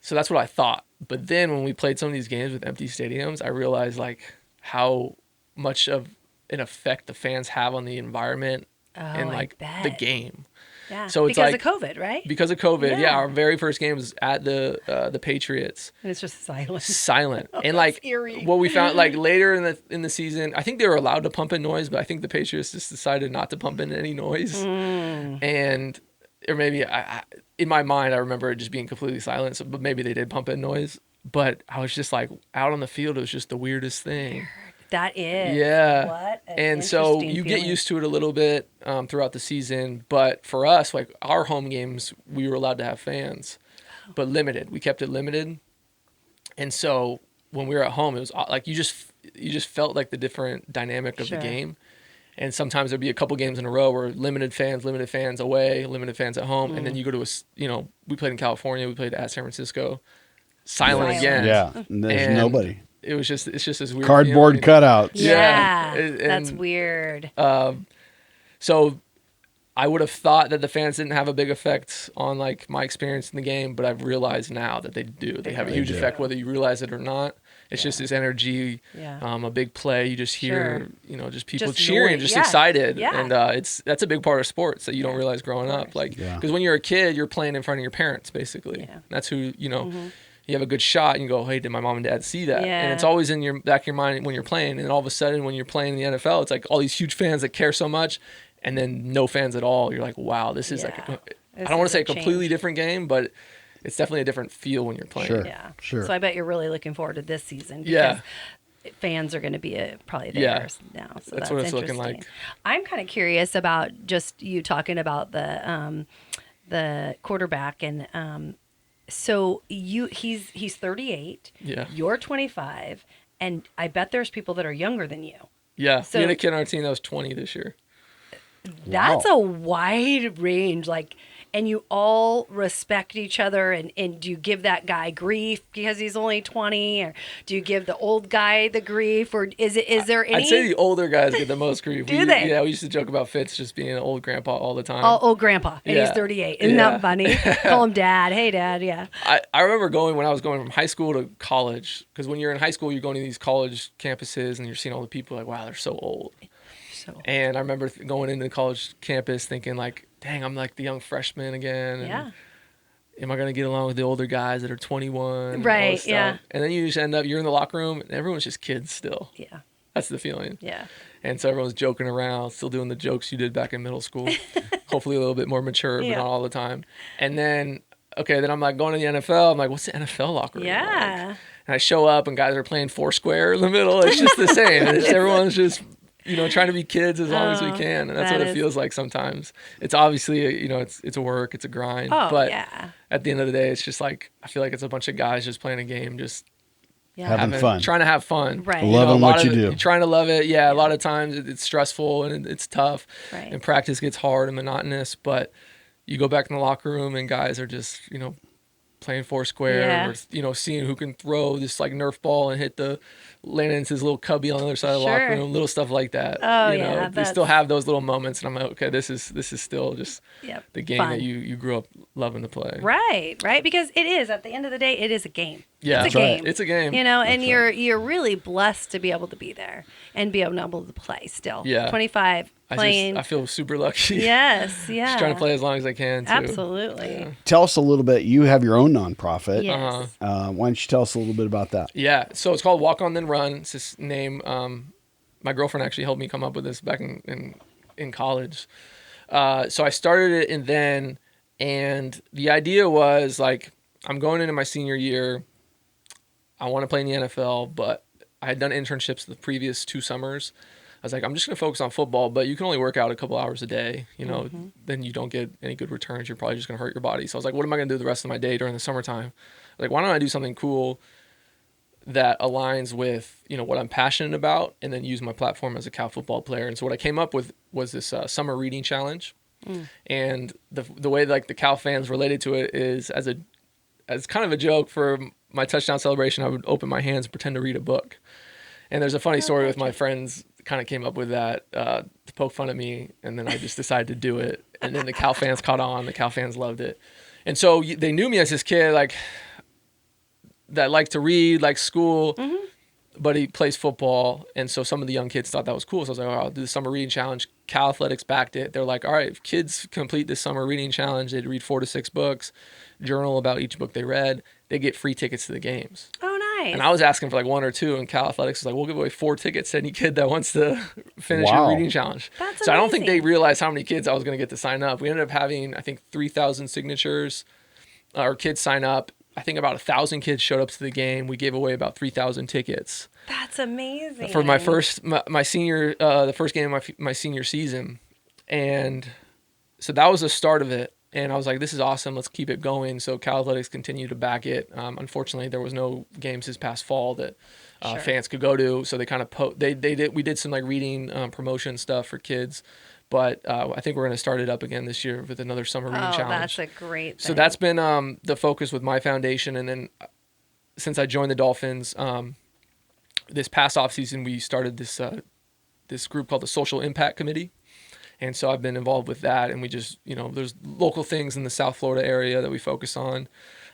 So that's what I thought. But then when we played some of these games with empty stadiums, I realized like how much of an effect the fans have on the environment and like the game. Yeah. So it's because like, of COVID, right? Because of COVID, our very first game was at the Patriots. And it's just silent. Silent. And like eerie. what we found like later in the season, I think they were allowed to pump in noise, but I think the Patriots just decided not to pump in any noise. And or maybe in my mind I remember it just being completely silent. So, but maybe they did pump in noise. But I was just like out on the field. It was just the weirdest thing. That is. Yeah. What an and so interesting you feeling. get used to it a little bit throughout the season. But for us, like our home games, we were allowed to have fans, but limited. We kept it limited. And so when we were at home, it was like you just felt like the different dynamic of the game. And sometimes there'd be a couple games in a row where limited fans away, limited fans at home. And then you go to we played in California, we played at San Francisco, silent again. Yeah, there's nobody. It's just this weird Cardboard feeling. cutouts. Yeah, And that's weird. So I would have thought that the fans didn't have a big effect on like my experience in the game, but I've realized now that they do. They have a huge effect whether you realize it or not. It's just this energy, a big play. You just hear, just people Just cheering, noise. just Yeah. excited, Yeah. and that's a big part of sports that you don't realize growing up. Like, because when you're a kid, you're playing in front of your parents, basically. Yeah. That's who you have a good shot, and you go, "Hey, did my mom and dad see that?" Yeah. And it's always in your back of your mind when you're playing. And all of a sudden, when you're playing in the NFL, it's like all these huge fans that care so much, and then no fans at all. You're like, "Wow, this is like I don't want to say a completely different game, but it's definitely a different feel when you're playing. Sure. Yeah. Sure. So I bet you're really looking forward to this season. Because Yeah. fans are going to be probably there now. So That's what it's looking interesting. like. I'm kind of curious about just you talking about the quarterback and so he's 38. Yeah. You're 25, and I bet there's people that are younger than you. Yeah. So- we had a kid on our team that was 20 this year. That's a wide range, and you all respect each other, and do you give that guy grief because he's only 20, or do you give the old guy the grief, or is there any? I'd say the older guys get the most grief. Do they? Yeah, we used to joke about Fitz just being an old grandpa all the time. Old grandpa, and he's Yeah. 38. Isn't that funny? Call him dad. Hey, dad. Yeah. I remember when I was going from high school to college, because when you're in high school, you're going to these college campuses and you're seeing all the people like, wow, they're so old. So And I remember going into the college campus thinking like, dang, I'm like the young freshman again. And yeah. am I going to get along with the older guys that are 21? and all Right, this stuff? yeah. And then you just end up, you're in the locker room and everyone's just kids still. Yeah. That's the feeling. Yeah. And so everyone's joking around, still doing the jokes you did back in middle school. Hopefully a little bit more mature, but Yeah. not all the time. And then, then I'm like going to the NFL. I'm like, what's the NFL locker room like? Yeah. And I show up and guys are playing Foursquare in the middle. It's just the same. Everyone's just, trying to be kids as long as we can. And that's what it feels like sometimes. It's obviously, it's a work, it's a grind. Oh, but yeah. at the end of the day, it's just like, I feel like it's a bunch of guys just playing a game, just Yeah. Having fun. trying to have fun. Right. Loving a lot what you of do. Trying to love it. Yeah. A lot of times it's stressful and it's tough. Right. And practice gets hard and monotonous. But you go back in the locker room and guys are just, playing Foursquare Yeah. or, seeing who can throw this like Nerf ball and land into his little cubby on the other side of the locker Sure. room, little stuff like that. Oh, you know, yeah, they still have those little moments. And I'm like, okay, this is still just Yep. the game Fun. that you grew up loving to play. Right. Because it is, at the end of the day, it is a game. Yeah. It's a That's right. game. It's a game. And you're really blessed to be able to be there and be able to play still. Yeah. 25 playing. I feel super lucky. Yes, yeah. Just trying to play as long as I can too. Absolutely. Tell us a little bit. You have your own nonprofit. Yes. Why don't you tell us a little bit about that? Yeah, so it's called Walk On Then Run. It's this name. My girlfriend actually helped me come up with this back in college. So I started it and the idea was like, I'm going into my senior year. I want to play in the NFL, but I had done internships the previous 2 summers. I was like, I'm just going to focus on football, but you can only work out a couple hours a day. Then you don't get any good returns. You're probably just going to hurt your body. So I was like, what am I going to do the rest of my day during the summertime? Like, why don't I do something cool that aligns with, what I'm passionate about, and then use my platform as a Cal football player. And so what I came up with was this summer reading challenge. And the way like the Cal fans related to it is as kind of a joke. For my touchdown celebration, I would open my hands and pretend to read a book. And there's a funny story with my friends kind of came up with that to poke fun at me, and then I just decided to do it. And then the Cal fans caught on. The Cal fans loved it. And so they knew me as this kid like that liked to read, like school, but he plays football. And so some of the young kids thought that was cool. So I was like, I'll do the summer reading challenge. Cal Athletics backed it. They're like, all right, if kids complete this summer reading challenge, they'd read 4 to 6 books, journal about each book they read, they get free tickets to the games. Oh, nice. And I was asking for like 1 or 2, and Cal Athletics was like, we'll give away 4 tickets to any kid that wants to finish Wow. your reading challenge. That's so I don't think they amazing. realized how many kids I was going to get to sign up. We ended up having, I think, 3,000 signatures or kids sign up. I think about 1,000 kids showed up to the game. We gave away about 3,000 tickets That's amazing. for my senior, the first game of my senior season. And so that was the start of it. And I was like, this is awesome. Let's keep it going. So Cal Athletics continued to back it. Unfortunately, there was no games this past fall that Sure. fans could go to. So they kind of we did some like reading promotion stuff for kids. But I think we're going to start it up again this year with another summer reading challenge. That's a great thing. So that's been the focus with my foundation. And then since I joined the Dolphins, this past offseason, we started this group called the Social Impact Committee. And so I've been involved with that. And we just, there's local things in the South Florida area that we focus on.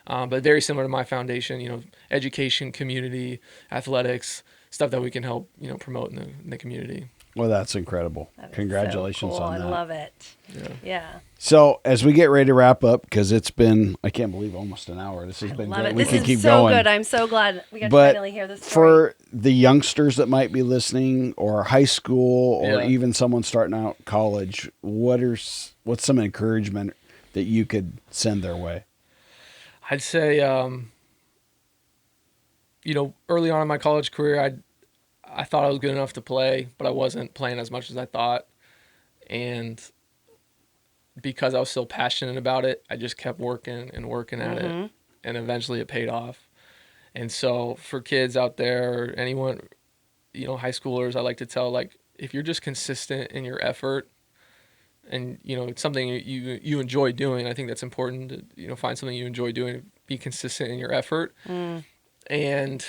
But very similar to my foundation, education, community, athletics, stuff that we can help, promote in the community. Well, that's incredible. That is Congratulations so cool. on that. I love it. Yeah. Yeah. So as we get ready to wrap up, because it's been, I can't believe, almost an hour. This has been Love great. it. We This can is keep so going. good. I'm so glad we got to But finally hear this story. for the youngsters that might be listening, or high school, or Yeah. even someone starting out college, what's some encouragement that you could send their way? I'd say, early on in my college career, I thought I was good enough to play, but I wasn't playing as much as I thought. And because I was still passionate about it, I just kept working and working at it. And eventually it paid off. And so for kids out there, or anyone, high schoolers, I like to tell, like, if you're just consistent in your effort and, it's something you enjoy doing, I think that's important to, find something you enjoy doing, be consistent in your effort. And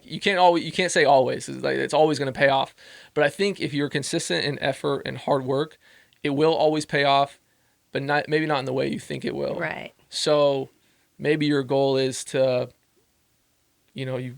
you can't say always. It's always going to pay off. But I think if you're consistent in effort and hard work, it will always pay off, but maybe not in the way you think it will. Right. So maybe your goal is to, you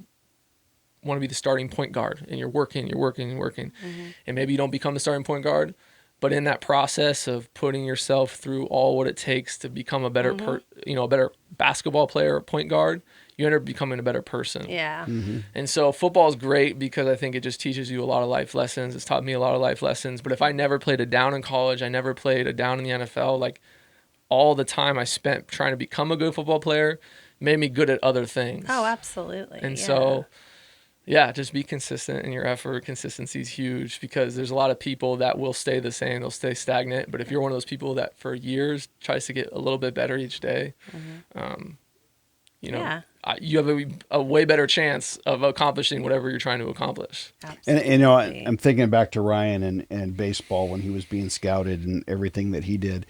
want to be the starting point guard, and you're working. And maybe you don't become the starting point guard, but in that process of putting yourself through all what it takes to become a better, a better basketball player or point guard, you end up becoming a better person. Yeah. And so football is great because I think it just teaches you a lot of life lessons. It's taught me a lot of life lessons. But if I never played a down in college, I never played a down in the NFL, like, all the time I spent trying to become a good football player made me good at other things. Oh, absolutely. And so, just be consistent in your effort. Consistency is huge because there's a lot of people that will stay the same. They'll stay stagnant. But if you're one of those people that for years tries to get a little bit better each day, you have a way better chance of accomplishing whatever you're trying to accomplish. And I'm thinking back to Ryan and baseball when he was being scouted and everything that he did.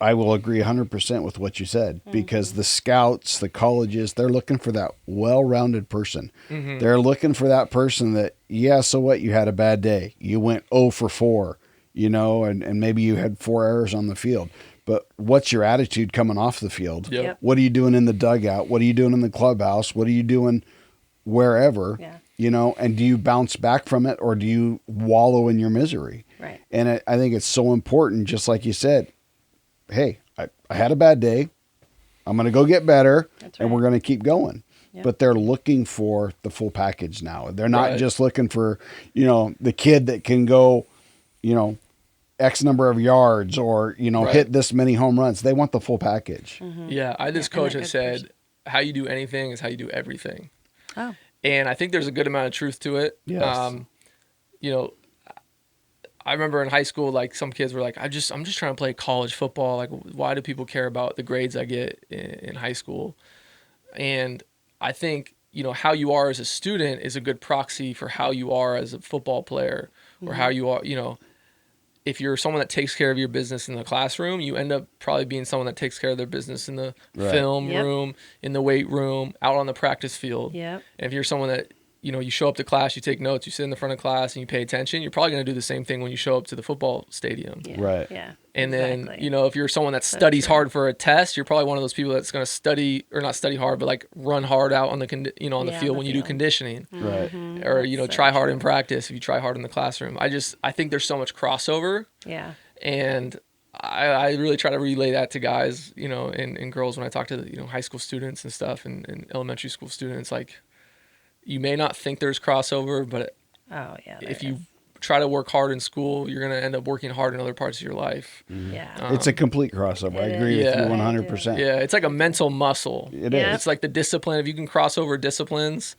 I will agree 100% with what you said because the scouts, the colleges, they're looking for that well-rounded person. They're looking for that person that, so what? You had a bad day. You went 0 for 4, and maybe you had 4 errors on the field. But what's your attitude coming off the field? Yep. What are you doing in the dugout? What are you doing in the clubhouse? What are you doing wherever? And do you bounce back from it or do you wallow in your misery? Right. And I think it's so important, just like you said, hey, I had a bad day. I'm going to go get better, and we're going to keep going. Yep. But they're looking for the full package now. They're not just looking for, the kid that can go, X number of yards or, hit this many home runs. They want the full package. Yeah, I had this coach that said, how you do anything is how you do everything. Oh. And I think there's a good amount of truth to it. Yes. I remember in high school, like, some kids were like, I'm just trying to play college football. Like, why do people care about the grades I get in high school? And I think, how you are as a student is a good proxy for how you are as a football player or how you are, if you're someone that takes care of your business in the classroom, you end up probably being someone that takes care of their business in the film room, in the weight room, out on the practice field. Yep. And if you're someone that, you show up to class, you take notes, you sit in the front of class and you pay attention, you're probably going to do the same thing when you show up to the football stadium. Yeah. Right. Yeah. And then, if you're someone that studies hard for a test, you're probably one of those people that's going to study, or not study hard, but like run hard out on the, on the field when you do conditioning. Right. Or, try hard in practice if you try hard in the classroom. I think there's so much crossover. Yeah. And I really try to relay that to guys, and girls when I talk to, high school students and stuff and elementary school students. Like, you may not think there's crossover, but if you try to work hard in school, you're going to end up working hard in other parts of your life. Yeah. It's a complete crossover. I agree with you 100%. Yeah, it's like a mental muscle. It is. It's like the discipline. If you can cross over disciplines,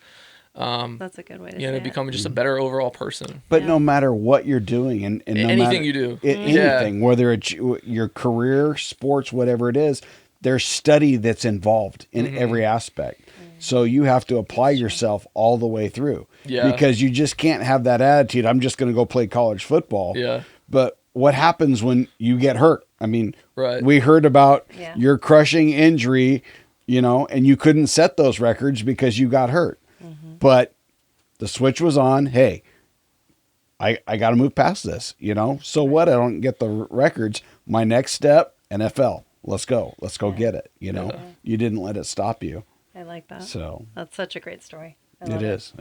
that's a good way to say it. become just a better overall person. But no matter what you're doing and no anything matter, you do, anything, whether it's your career, sports, whatever it is, there's study that's involved in every aspect. So you have to apply yourself all the way through. Yeah. Because you just can't have that attitude, I'm just going to go play college football. Yeah. But what happens when you get hurt? I mean, right. We heard about your crushing injury, and you couldn't set those records because you got hurt. But the switch was on. Hey, I got to move past this, So what? I don't get the records. My next step, NFL. Let's go. Let's go get it. You didn't let it stop you. I like that. So that's such a great story. It is.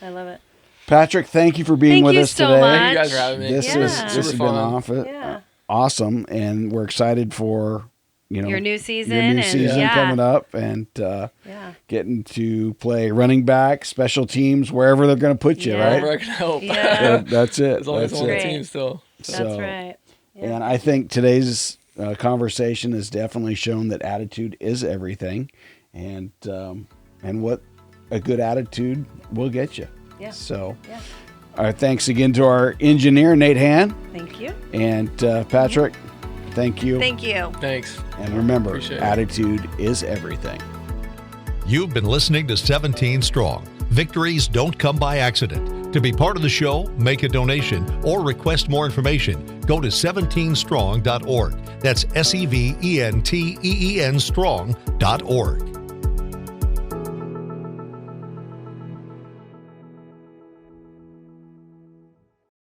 I love it. Patrick, thank you for being with us today. Thank you guys for having me. This has been awesome, and we're excited for your new season, coming up, and getting to play running back, special teams, wherever they're going to put you. Right? Wherever I can help. Yeah. That's it. As long as it's on the team still. That's right. And I think today's conversation has definitely shown that attitude is everything, and what a good attitude will get you. Yeah. So, our thanks again to our engineer, Nate Han. Thank you. And Patrick, thank you. Thank you. Thanks. And remember, Appreciate it. attitude is everything. You've been listening to 17 Strong. Victories don't come by accident. To be part of the show, make a donation, or request more information, go to 17strong.org. That's SEVENTEEN strong.org.